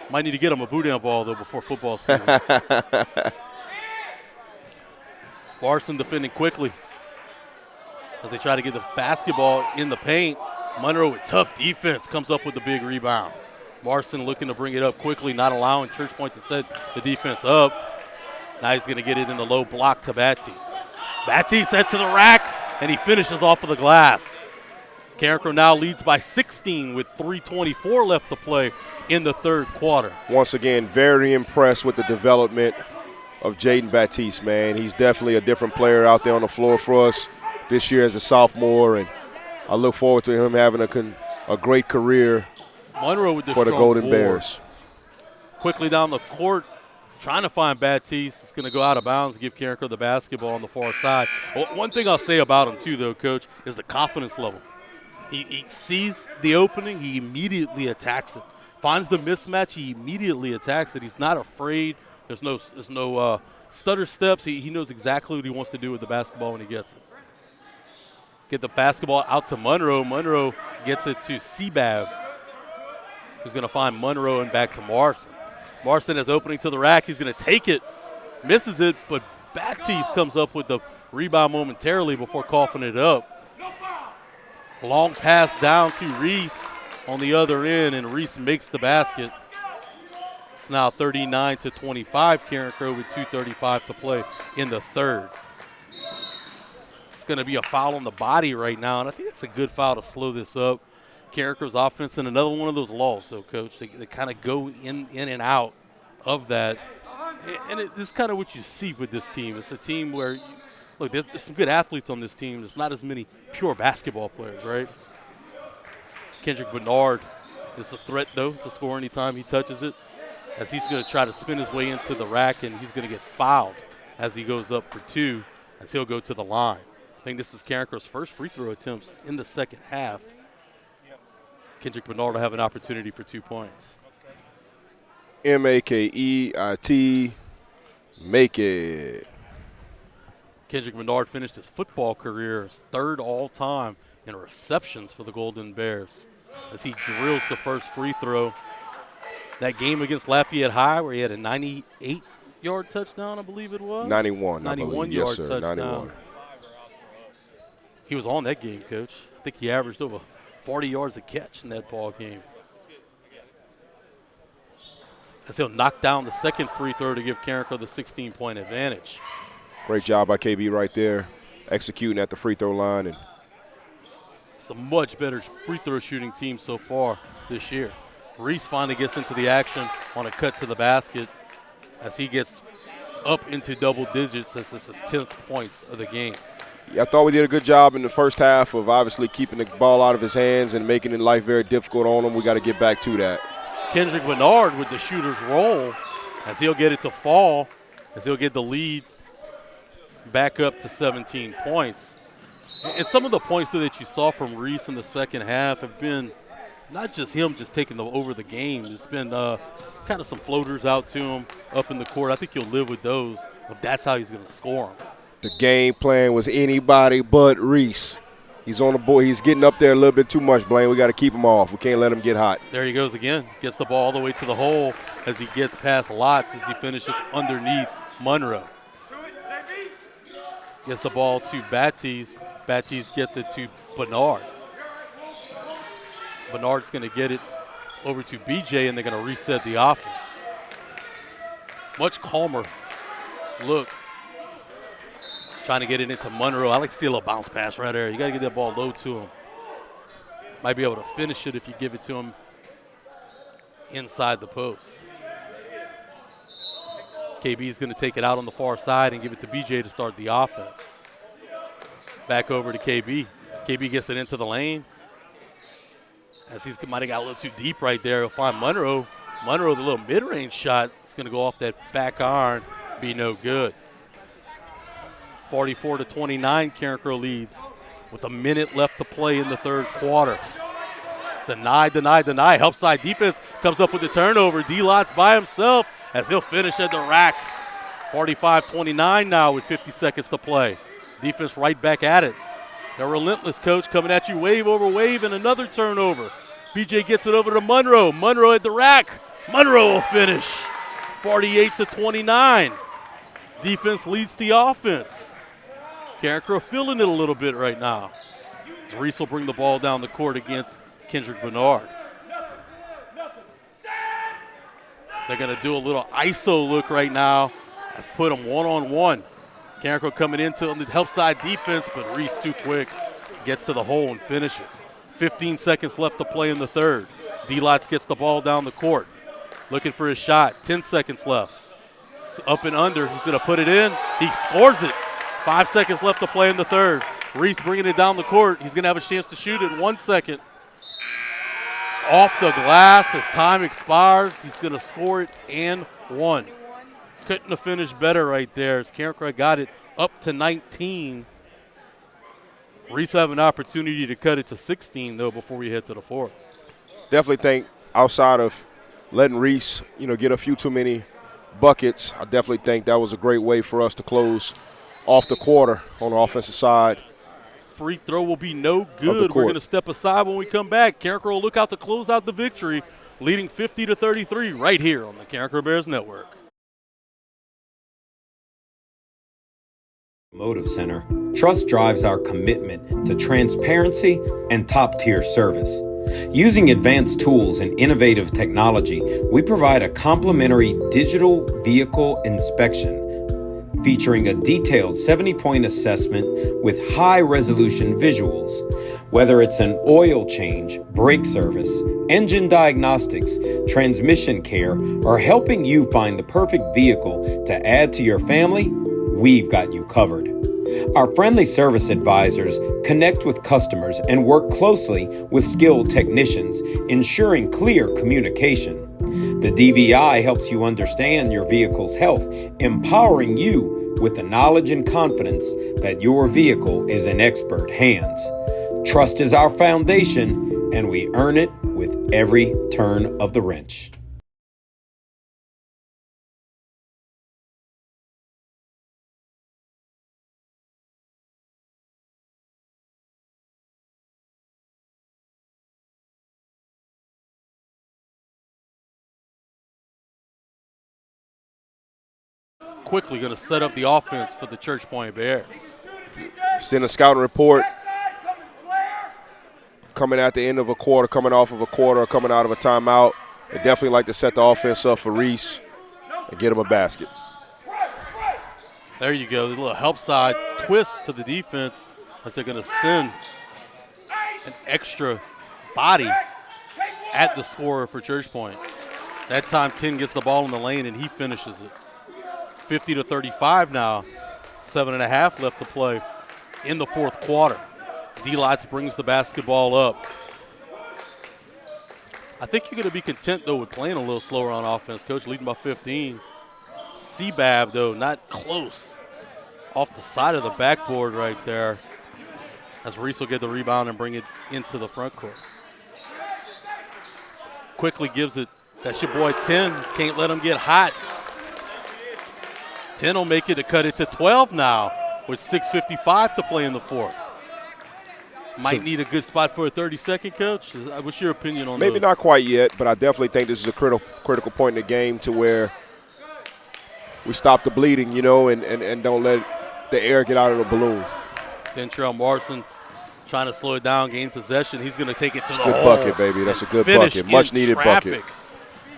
Might need to get him a boot-down ball, though, before football season. Marson defending quickly as they try to get the basketball in the paint. Monroe with tough defense comes up with the big rebound. Marson looking to bring it up quickly, not allowing Church Point to set the defense up. Now he's going to get it in the low block to Baptiste. Baptiste set to the rack, and he finishes off of the glass. Carencro now leads by 16 with 3:24 left to play in the third quarter. Once again, very impressed with the development of Jaden Baptiste, man. He's definitely a different player out there on the floor for us this year as a sophomore, and I look forward to him having a great career Monroe with the for the Golden board. Bears. Quickly down the court, trying to find Baptiste. It's going to go out of bounds and give Carencro the basketball on the far side. Well, one thing I'll say about him, too, though, Coach, is the confidence level. He sees the opening, he immediately attacks it. Finds the mismatch, he immediately attacks it. He's not afraid. There's no stutter steps. He knows exactly what he wants to do with the basketball when he gets it. Get the basketball out to Monroe. Monroe gets it to Seabab, who's going to find Monroe and back to Marson. Marson has opening to the rack. He's going to take it, misses it, but Baptiste comes up with the rebound momentarily before coughing it up. Long pass down to Reese on the other end, and Reese makes the basket. It's now 39-25, Carencro with 2:35 to play in the third. It's going to be a foul on the body right now, and I think it's a good foul to slow this up. Carencro's offense and another one of those laws, so, Coach. They kind of go in and out of that. And this is kind of what you see with this team. It's a team where, look, there's some good athletes on this team. There's not as many pure basketball players, right? Kendrick Bernard is a threat, though, to score anytime he touches it, as he's going to try to spin his way into the rack, and he's going to get fouled as he goes up for two, as he'll go to the line. I think this is Carencro's first free throw attempts in the second half. Kendrick Bernard will have an opportunity for 2 points. M-A-K-E-I-T, make it. Kendrick Bernard finished his football career as third all-time in receptions for the Golden Bears as he drills the first free throw. That game against Lafayette High where he had a 98-yard touchdown, I believe it was? 91-yard yes, touchdown. 91. He was on that game, Coach. I think he averaged over 40 yards a catch in that ball game. As he'll knock down the second free throw to give Carencro the 16-point advantage. Great job by KB right there, executing at the free throw line. And it's a much better free throw shooting team so far this year. Reese finally gets into the action on a cut to the basket as he gets up into double digits as this is 10th points of the game. I thought we did a good job in the first half of obviously keeping the ball out of his hands and making it life very difficult on him. We got to get back to that. Kendrick Bernard with the shooter's roll as he'll get it to fall, as he'll get the lead back up to 17 points. And some of the points that you saw from Reese in the second half have been not just him just taking over the game. It's been kind of some floaters out to him up in the court. I think you'll live with those if that's how he's going to score them. The game plan was anybody but Reese. He's on the board. He's getting up there a little bit too much, Blaine. We got to keep him off. We can't let him get hot. There he goes again. Gets the ball all the way to the hole as he gets past Lotz as he finishes underneath Monroe. Gets the ball to Baptiste. Baptiste gets it to Bernard. Bernard's going to get it over to BJ, and they're going to reset the offense. Much calmer look. Trying to get it into Monroe. I like to see a little bounce pass right there. You got to get that ball low to him. Might be able to finish it if you give it to him inside the post. KB is going to take it out on the far side and give it to BJ to start the offense. Back over to KB. KB gets it into the lane. As he might have got a little too deep right there, he'll find Monroe. Monroe, the little mid-range shot, is going to go off that back iron, be no good. 44-29, Carencro leads with a minute left to play in the third quarter. Deny. Help side defense comes up with the turnover. D-Lot's by himself as he'll finish at the rack. 45-29 now with 50 seconds to play. Defense right back at it. They're relentless, coach, coming at you wave over wave and another turnover. BJ gets it over to Monroe. Monroe at the rack. Monroe will finish. 48-29. Defense leads the offense. Carencro feeling it a little bit right now. Reese will bring the ball down the court against Kendrick Bernard. They're going to do a little ISO look right now. Let's put them one-on-one. Carencro coming into the help side defense, but Reese too quick. Gets to the hole and finishes. 15 seconds left to play in the third. D-Lots gets the ball down the court. Looking for his shot. 10 seconds left. Up and under. He's going to put it in. He scores it. 5 seconds left to play in the third. Reese bringing it down the court. He's going to have a chance to shoot it in 1 second. Off the glass as time expires. He's going to score it and one. Couldn't have finished better right there as Carencro got it up to 19. Reese have an opportunity to cut it to 16, though, before we head to the fourth. Definitely think outside of letting Reese, get a few too many buckets, I definitely think that was a great way for us to close off the quarter on the offensive side. Free throw will be no good. We're going to step aside when we come back. Carencro will look out to close out the victory, leading 50-33 right here on the Carencro Bears Network. Motive Center, trust drives our commitment to transparency and top-tier service. Using advanced tools and innovative technology, we provide a complimentary digital vehicle inspection featuring a detailed 70-point assessment with high-resolution visuals. Whether it's an oil change, brake service, engine diagnostics, transmission care, or helping you find the perfect vehicle to add to your family, we've got you covered. Our friendly service advisors connect with customers and work closely with skilled technicians, ensuring clear communication. The DVI helps you understand your vehicle's health, empowering you with the knowledge and confidence that your vehicle is in expert hands. Trust is our foundation, and we earn it with every turn of the wrench. Quickly going to set up the offense for the Church Point Bears. Send a scouting report. Coming at the end of a quarter, coming off of a quarter, or coming out of a timeout. They definitely like to set the offense up for Reese and get him a basket. There you go, the little help side twist to the defense as they're going to send an extra body at the scorer for Church Point. That time 10 gets the ball in the lane and he finishes it. 50-35 now. 7.5 left to play in the fourth quarter. D-Lots brings the basketball up. I think you're going to be content, though, with playing a little slower on offense. Coach leading by 15. Seabab, though, not close. Off the side of the backboard right there. As Reese will get the rebound and bring it into the front court. Quickly gives it. That's your boy 10. Can't let him get hot. 10 will make it to cut it to 12 now with 6:55 to play in the fourth. Might need a good spot for a 30-second, Coach. What's your opinion on Maybe those? not quite yet, but I definitely think this is a critical point in the game to where we stop the bleeding, and don't let the air get out of the balloon. Dentrell Morrison trying to slow it down, gain possession. He's going to take it to the good hole. Bucket, baby. That's a good bucket. Much-needed bucket.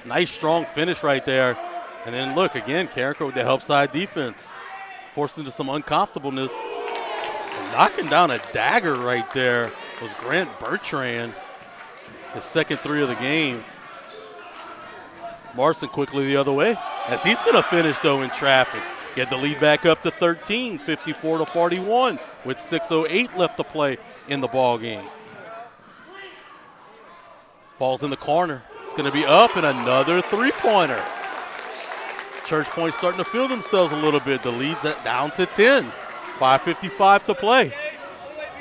Nice, strong finish right there. And then, look, again, Carencro with the help side defense. Forced into some uncomfortableness. And knocking down a dagger right there was Grant Bertrand. His second three of the game. Morrison quickly the other way. As he's going to finish, though, in traffic. Get the lead back up to 13, 54-41, with 6:08 left to play in the ball game. Ball's in the corner. It's going to be up, and another three-pointer. Church Point starting to feel themselves a little bit. The lead's down to 10, 5:55 to play.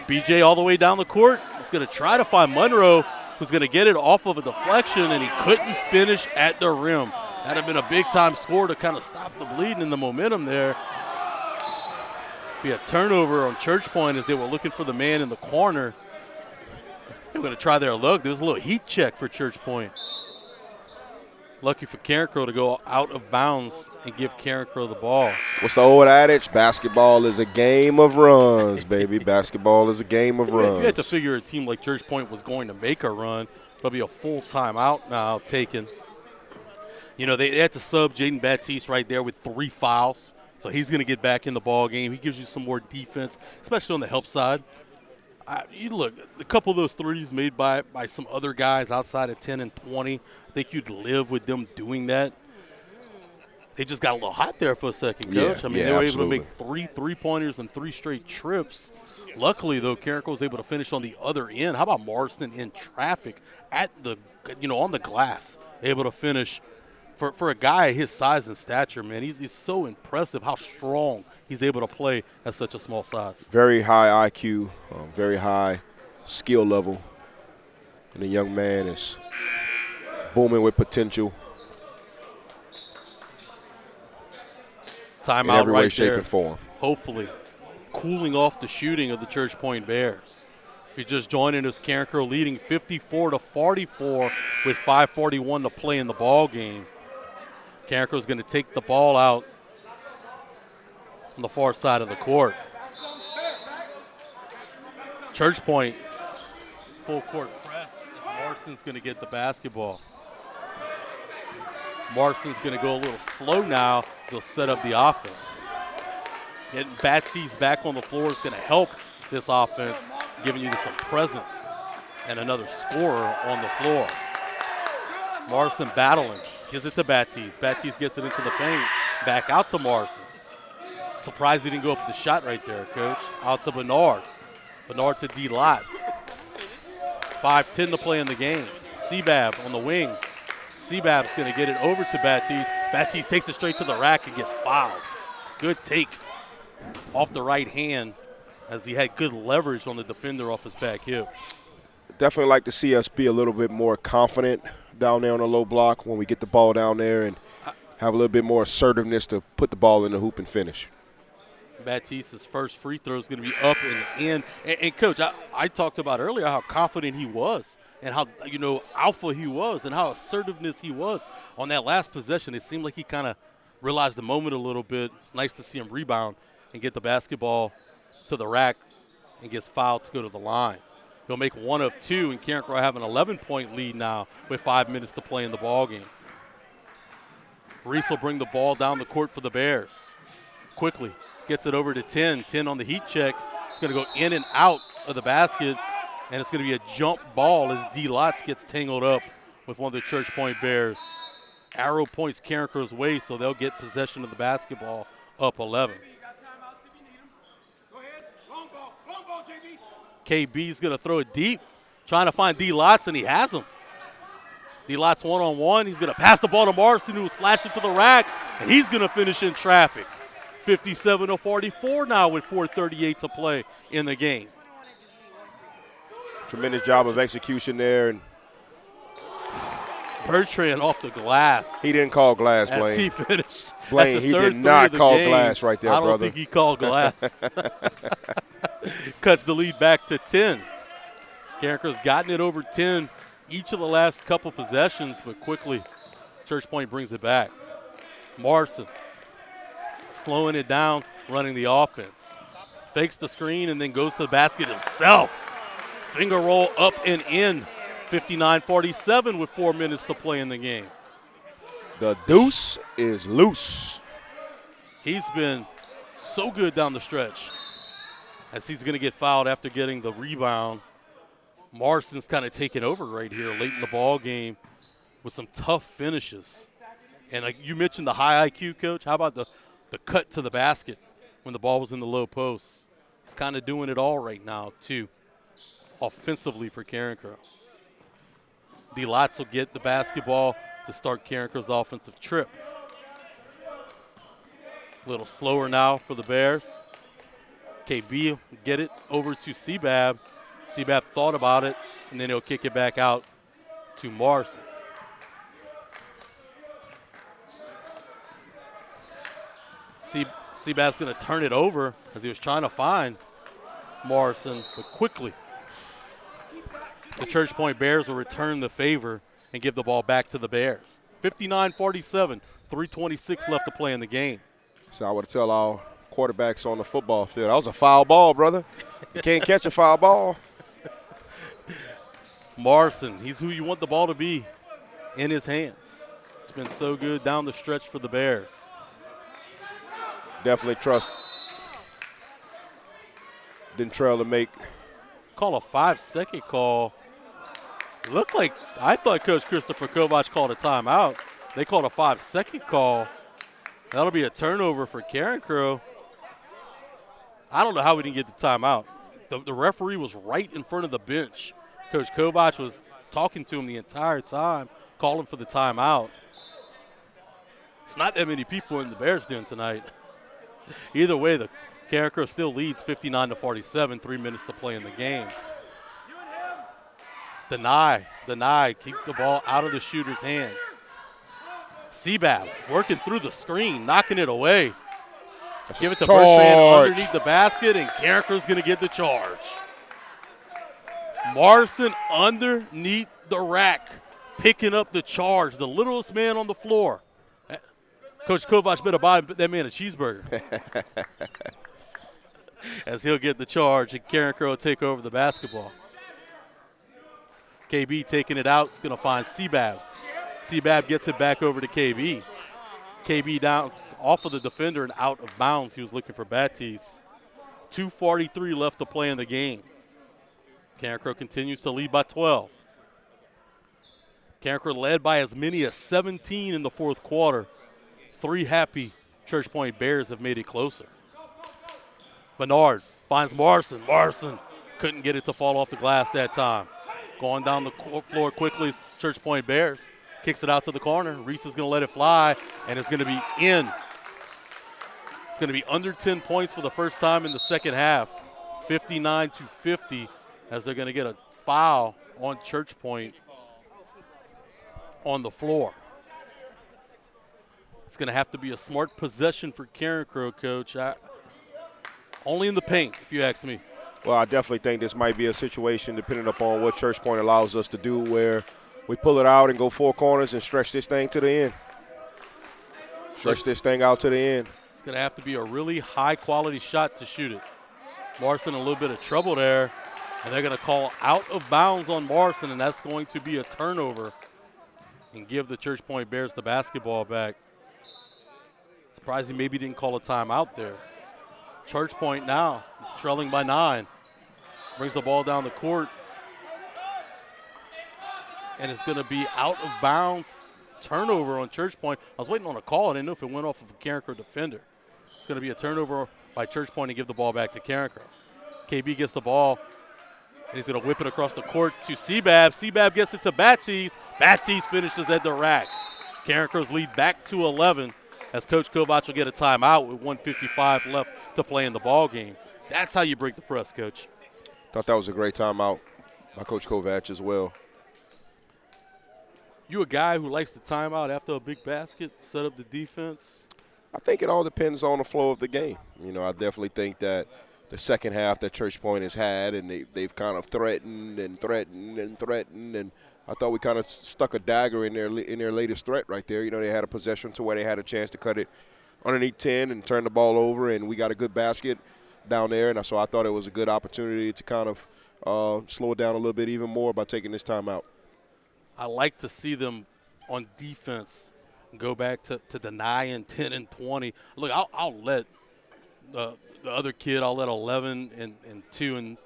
BJ all the way down the court. He's going to try to find Monroe, who's going to get it off of a deflection, and he couldn't finish at the rim. That'd have been a big-time score to kind of stop the bleeding and the momentum there. Be a turnover on Church Point as they were looking for the man in the corner. They were going to try their luck. There was a little heat check for Church Point. Lucky for Carencro to go out of bounds and give Carencro the ball. What's the old adage? Basketball is a game of runs, baby. Basketball is a game of runs. You had to figure a team like Church Point was going to make a run. There'll be a full timeout now taken. You know, they had to sub Jaden Baptiste right there with 3 fouls. So he's going to get back in the ball game. He gives you some more defense, especially on the help side. You look, a couple of those threes made by some other guys outside of 10 and 20, I think you'd live with them doing that. They just got a little hot there for a second, Coach. Yeah, They were absolutely. able to make 3 3-pointers and 3 straight trips. Luckily, though, Carencro was able to finish on the other end. How about Marston in traffic at the, on the glass, able to finish. For a guy his size and stature, man, he's so impressive how strong he's able to play at such a small size. Very high IQ, very high skill level. And the young man is booming with potential. Timeout in every way, right shape, there. and form. Hopefully cooling off the shooting of the Church Point Bears. If you're just joining us, Carencro leading 54-44 with 5:41 to play in the ball game. Carencro's going to take the ball out on the far side of the court. Church Point, full court press as Marston's going to get the basketball. Marston's going to go a little slow now. He'll set up the offense. Getting Baptiste back on the floor is going to help this offense, giving you some presence and another scorer on the floor. Marston battling, gives it to Baptiste. Baptiste gets it into the paint, back out to Marston. Surprised he didn't go up with the shot right there, Coach. Out to Bernard. Bernard to D. Lotz. 5:10 to play in the game. Seabab on the wing. Seabab's going to get it over to Baptiste. Baptiste takes it straight to the rack and gets fouled. Good take off the right hand as he had good leverage on the defender off his back hip. Definitely like to see us be a little bit more confident down there on the low block when we get the ball down there and have a little bit more assertiveness to put the ball in the hoop and finish. Baptiste's first free throw is going to be up and in. And Coach, I talked about earlier how confident he was and how, alpha he was and how assertiveness he was on that last possession. It seemed like he kind of realized the moment a little bit. It's nice to see him rebound and get the basketball to the rack and gets fouled to go to the line. He'll make 1 of 2, and Carencro have an 11-point lead now with 5 minutes to play in the ballgame. Reese will bring the ball down the court for the Bears. Quickly gets it over to 10. 10 on the heat check. It's going to go in and out of the basket, and it's going to be a jump ball as D. Lotz gets tangled up with one of the Church Point Bears. Arrow points Carencro's way, so they'll get possession of the basketball up 11. KB's going to throw it deep, trying to find D. Lotz, and he has him. D. Lotz one-on-one. He's going to pass the ball to Marston, who was flashing to the rack, and he's going to finish in traffic. 57-44 now with 4:38 to play in the game. Tremendous job of execution there. And Bertrand off the glass. he didn't call glass, As Blaine. he finished. Blaine, That's the he third did three not of the call game. glass right there, I don't brother. think he called glass. Cuts the lead back to 10. Carencro's gotten it over 10 each of the last couple possessions, but quickly Church Point brings it back. Marston slowing it down, running the offense. Fakes the screen and then goes to the basket himself. Finger roll up and in. 59-47 with 4 minutes to play in the game. The deuce is loose. He's been so good down the stretch as he's going to get fouled after getting the rebound. Marston's kind of taken over right here late in the ball game with some tough finishes. And like you mentioned the high IQ, Coach. How about the cut to the basket when the ball was in the low post? He's kind of doing it all right now, too, offensively for Carencro. D. Lotz will get the basketball to start Carencro's offensive trip. A little slower now for the Bears. KB will get it over to Seabab. Seabab thought about it, and then he'll kick it back out to Morrison. Seabab's going to turn it over as he was trying to find Morrison, but quickly the Church Point Bears will return the favor and give the ball back to the Bears. 59-47, 3:26 left to play in the game. So I would tell our quarterbacks on the football field, that was a foul ball, brother. You can't catch a foul ball. Morrison, he's who you want the ball to be in his hands. It's been so good down the stretch for the Bears. Definitely trust Dentrell to make. Call a 5-second call. Looked like, I thought Coach Christopher Kovac called a timeout. They called a 5-second call. That'll be a turnover for Carencro. I don't know how we didn't get the timeout. The referee was right in front of the bench. Coach Kovac was talking to him the entire time, calling for the timeout. It's not that many people in the Bears den tonight. Either way, the Carencro still leads 59-47, 3 minutes to play in the game. Deny, keep the ball out of the shooter's hands. Seabab working through the screen, knocking it away. Give it to Bertrand underneath the basket, and Carencro's going to get the charge. Morrison underneath the rack, picking up the charge, the littlest man on the floor. Coach Kovac better buy that man a cheeseburger. As he'll get the charge, and Carencro will take over the basketball. KB taking it out. He's going to find Seabab. Seabab gets it back over to KB. KB down off of the defender and out of bounds. He was looking for Baptiste. 2:43 left to play in the game. Carencro continues to lead by 12. Carencro led by as many as 17 in the fourth quarter. 3 happy Church Point Bears have made it closer. Bernard finds Morrison. Morrison couldn't get it to fall off the glass that time. Going down the floor quickly, Church Point Bears. Kicks it out to the corner. Reese is going to let it fly, and it's going to be in. It's going to be under 10 points for the first time in the second half. 59-50, as they're going to get a foul on Church Point on the floor. It's going to have to be a smart possession for Carencro, Coach. Only in the paint, if you ask me. Well, I definitely think this might be a situation, depending upon what Church Point allows us to do, where we pull it out and go 4 corners and stretch this thing to the end. Stretch this thing out to the end. It's going to have to be a really high-quality shot to shoot it. Morrison in a little bit of trouble there, and they're going to call out of bounds on Morrison, and that's going to be a turnover and give the Church Point Bears the basketball back. Surprised he maybe didn't call a timeout there. Church Point now trailing by 9. Brings the ball down the court. And it's going to be out of bounds. Turnover on Church Point. I was waiting on a call. I didn't know if it went off of a Carencro defender. It's going to be a turnover by Church Point and give the ball back to Carencro. KB gets the ball, and he's going to whip it across the court to Seabab. Seabab gets it to Baptiste. Baptiste finishes at the rack. Carencro's lead back to 11 as Coach Kovac will get a timeout with 1:55 left to play in the ball game. That's how you break the press, Coach. Thought that was a great timeout by Coach Kovac as well. You a guy who likes the timeout after a big basket, set up the defense? I think it all depends on the flow of the game. You know, I definitely think that the second half that Church Point has had, and they've kind of threatened, and I thought we kind of stuck a dagger in their latest threat right there. You know, they had a possession to where they had a chance to cut it underneath 10 and turn the ball over, and we got a good basket down there. And so I thought it was a good opportunity to kind of slow it down a little bit even more by taking this time out. I like to see them on defense go back to denying 10 and 20. Look, I'll let the other kid, I'll let 11 and 2 and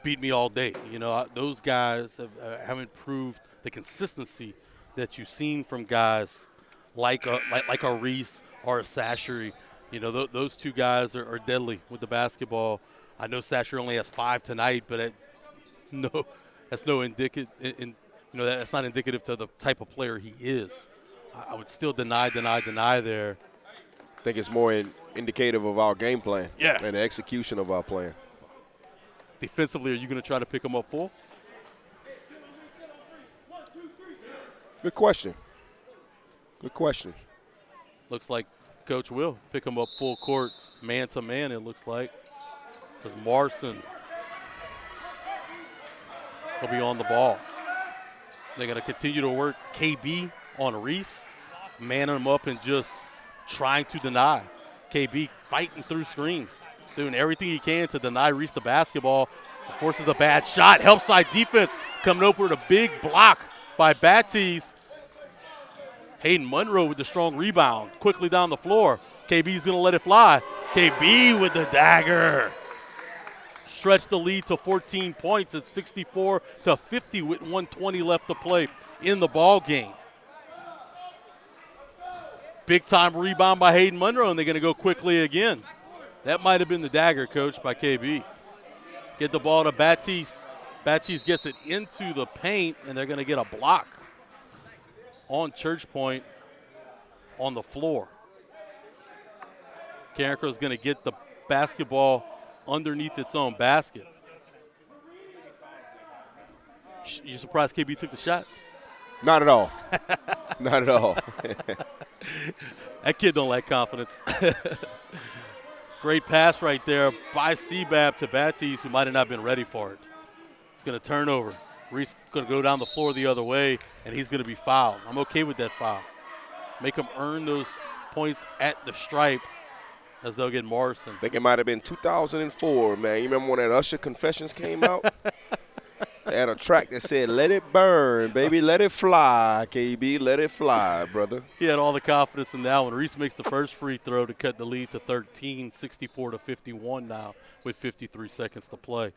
beat me all day. You know, those guys have improved the consistency that you've seen from guys like a Reese or a Sashery. You know, those two guys are deadly with the basketball. I know Sashery only has 5 tonight, but that's no indicative. You know, that's not indicative to the type of player he is. I would still deny there. think it's more indicative of our game plan and the execution of our plan. Defensively, are you going to try to pick them up full? Good question. Good question. Looks like Coach will pick them up full court, man to man, it looks like. Because Morrison will be on the ball. They're going to continue to work KB on Reese, man him up and just trying to deny. KB fighting through screens, doing everything he can to deny Reese the basketball. Forces a bad shot. Help side defense coming over with a big block by Baptiste. Hayden Monroe with the strong rebound. Quickly down the floor. KB's going to let it fly. KB with the dagger. Stretch the lead to 14 points at 64-50 with 1:20 left to play in the ball game. Big time rebound by Hayden Monroe, and they're going to go quickly again. That might have been the dagger, coach, by KB. Get the ball to Baptiste. Baptiste gets it into the paint, and they're going to get a block on Church Point on the floor. Carencro is going to get the basketball underneath its own basket. You surprised KB took the shot? Not at all. Not at all. That kid don't lack confidence. Great pass right there by Seabab to Baptiste, who might have not been ready for it. He's going to turn over. Reese going to go down the floor the other way, and he's going to be fouled. I'm okay with that foul. Make him earn those points at the stripe as they'll get Morrison. I think it might have been 2004, man. You remember when that Usher Confessions came out? They had a track that said, "Let it burn, baby, let it fly, KB, let it fly, brother." He had all the confidence in that one. Reese makes the first free throw to cut the lead to 13, 64-51 now with 53 seconds to play.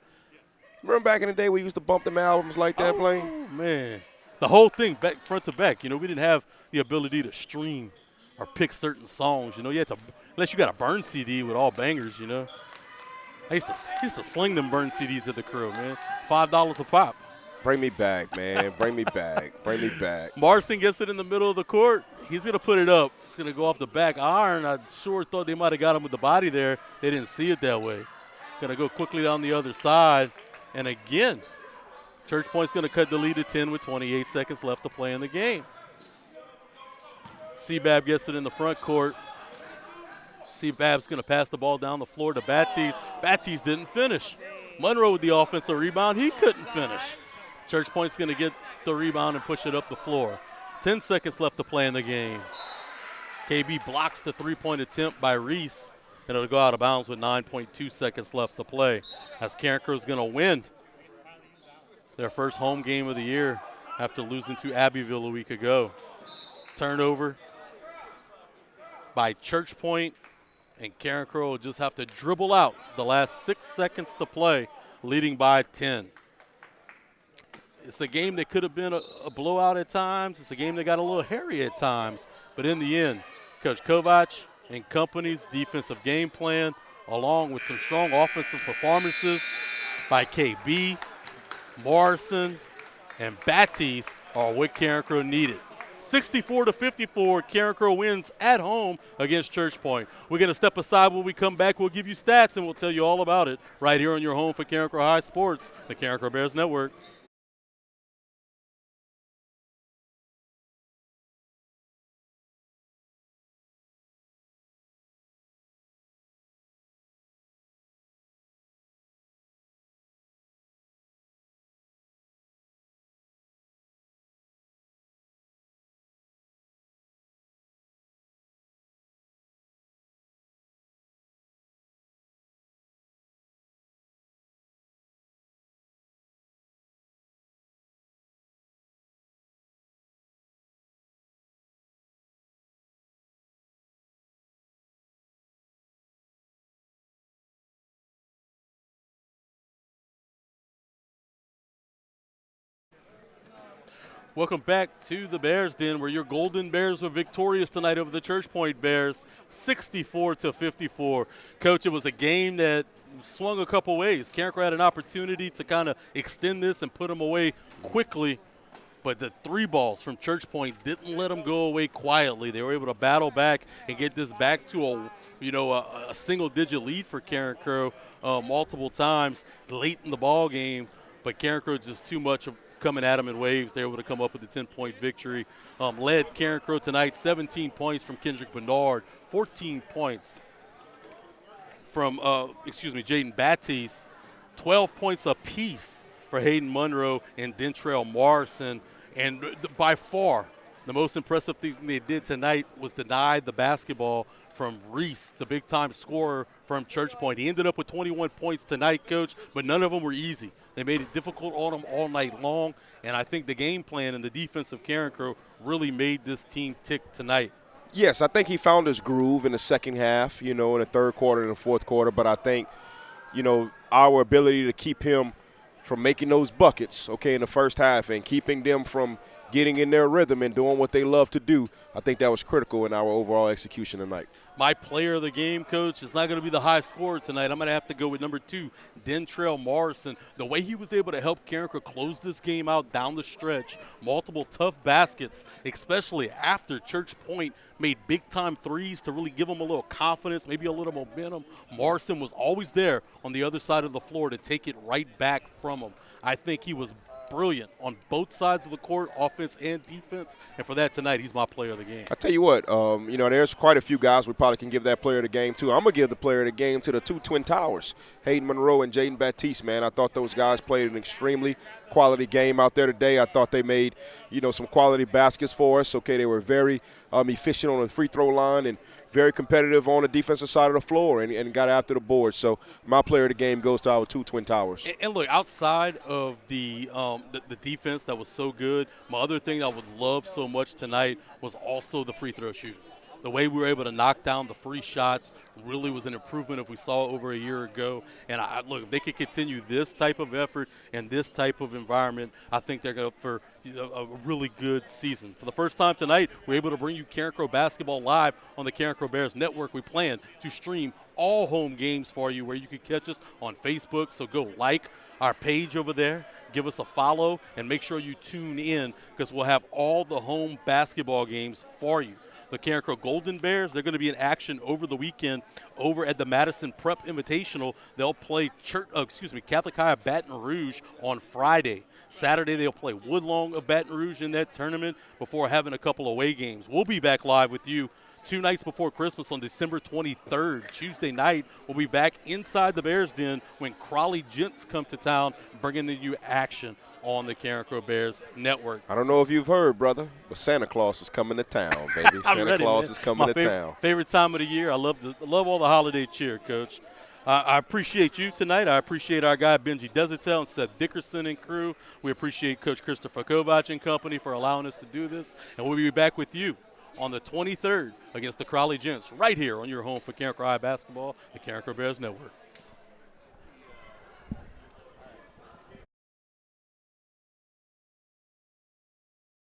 Remember back in the day we used to bump them albums like that, Blaine? Oh, man. The whole thing, back front to back. You know, we didn't have the ability to stream or pick certain songs. You know, you had to, unless you got a burn CD with all bangers, you know. I used to sling them burn CDs at the crew, man. $5 a pop. Bring me back, man. Bring me back. Bring me back. Morrison gets it in the middle of the court. He's going to put it up. It's going to go off the back iron. I sure thought they might have got him with the body there. They didn't see it that way. Going to go quickly down the other side. And again, Church Point's going to cut the lead to 10 with 28 seconds left to play in the game. Seabab gets it in the front court. Seabab's going to pass the ball down the floor to Baptiste. Baptiste didn't finish. Monroe with the offensive rebound. He couldn't finish. Church Point's going to get the rebound and push it up the floor. 10 seconds left to play in the game. KB blocks the three-point attempt by Reese, and it'll go out of bounds with 9.2 seconds left to play as Carencro is going to win their first home game of the year after losing to Abbeville a week ago. Turnover by Church Point, and Carencro will just have to dribble out the last 6 seconds to play, leading by 10. It's a game that could have been a blowout at times. It's a game that got a little hairy at times. But in the end, Coach Kovac and company's defensive game plan, along with some strong offensive performances by KB, Morrison, and Baptiste, are what Carencro needed. 64-54, Carencro wins at home against Church Point. We're going to step aside. When we come back, we'll give you stats, and we'll tell you all about it right here on your home for Carencro High Sports, the Carencro Bears Network. Welcome back to the Bears Den, where your Golden Bears were victorious tonight over the Church Point Bears, 64-54. Coach, it was a game that swung a couple ways. Carencro had an opportunity to kind of extend this and put them away quickly, but the three balls from Church Point didn't let them go away quietly. They were able to battle back and get this back to a single-digit lead for Carencro multiple times late in the ball game. But Carencro just too much of coming at them in waves. They were able to come up with a 10-point victory. Led Carencro tonight, 17 points from Kendrick Bernard, 14 points from Jaden Batiste, 12 points apiece for Hayden Monroe and Dentrell Morrison. And by far, the most impressive thing they did tonight was deny the basketball from Reese, the big-time scorer from Church Point. He ended up with 21 points tonight, Coach, but none of them were easy. They made it difficult on him all night long, and I think the game plan and the defense of Carencro really made this team tick tonight. Yes, I think he found his groove in the second half, in the third quarter and the fourth quarter, but I think, our ability to keep him from making those buckets, in the first half and keeping them from getting in their rhythm and doing what they love to do, I think that was critical in our overall execution tonight. My player of the game, Coach, is not going to be the high scorer tonight. I'm going to have to go with number 2, Dentrell Morrison. The way he was able to help Carencro close this game out down the stretch, multiple tough baskets, especially after Church Point made big-time threes to really give him a little confidence, maybe a little momentum. Morrison was always there on the other side of the floor to take it right back from him. I think he was brilliant on both sides of the court, offense and defense, and for that tonight, he's my player of the game. I tell you what, there's quite a few guys we probably can give that player of the game to. I'm going to give the player of the game to the two Twin Towers, Hayden Monroe and Jaden Batiste, man. I thought those guys played an extremely quality game out there today. I thought they made, some quality baskets for us. They were very efficient on the free throw line and very competitive on the defensive side of the floor and got after the board. So my player of the game goes to our two Twin Towers. And look, outside of the defense that was so good, my other thing I would love so much tonight was also the free throw shooting. The way we were able to knock down the free shots really was an improvement if we saw over a year ago. And look, if they could continue this type of effort and this type of environment, I think they're going for a really good season. For the first time tonight, we're able to bring you Carencro basketball live on the Carencro Bears Network. We plan to stream all home games for you where you can catch us on Facebook. So go like our page over there, give us a follow, and make sure you tune in because we'll have all the home basketball games for you. The Carencro Golden Bears, they're going to be in action over the weekend over at the Madison Prep Invitational. They'll play Catholic High of Baton Rouge on Friday. Saturday, they'll play Woodlawn of Baton Rouge in that tournament before having a couple away games. We'll be back live with you 2 nights before Christmas on December 23rd. Tuesday night, we'll be back inside the Bears Den when Crawley Gents come to town, bringing you action on the Carencro Bears Network. I don't know if you've heard, brother, but Santa Claus is coming to town, baby. Santa Claus is coming to town. Favorite time of the year. I love all the holiday cheer, Coach. I appreciate you tonight. I appreciate our guy Benji Desertel and Seth Dickerson and crew. We appreciate Coach Christopher Kovac and company for allowing us to do this. And we'll be back with you on the 23rd against the Crawley Gents right here on your home for Carencro High basketball, the Carencro Bears Network.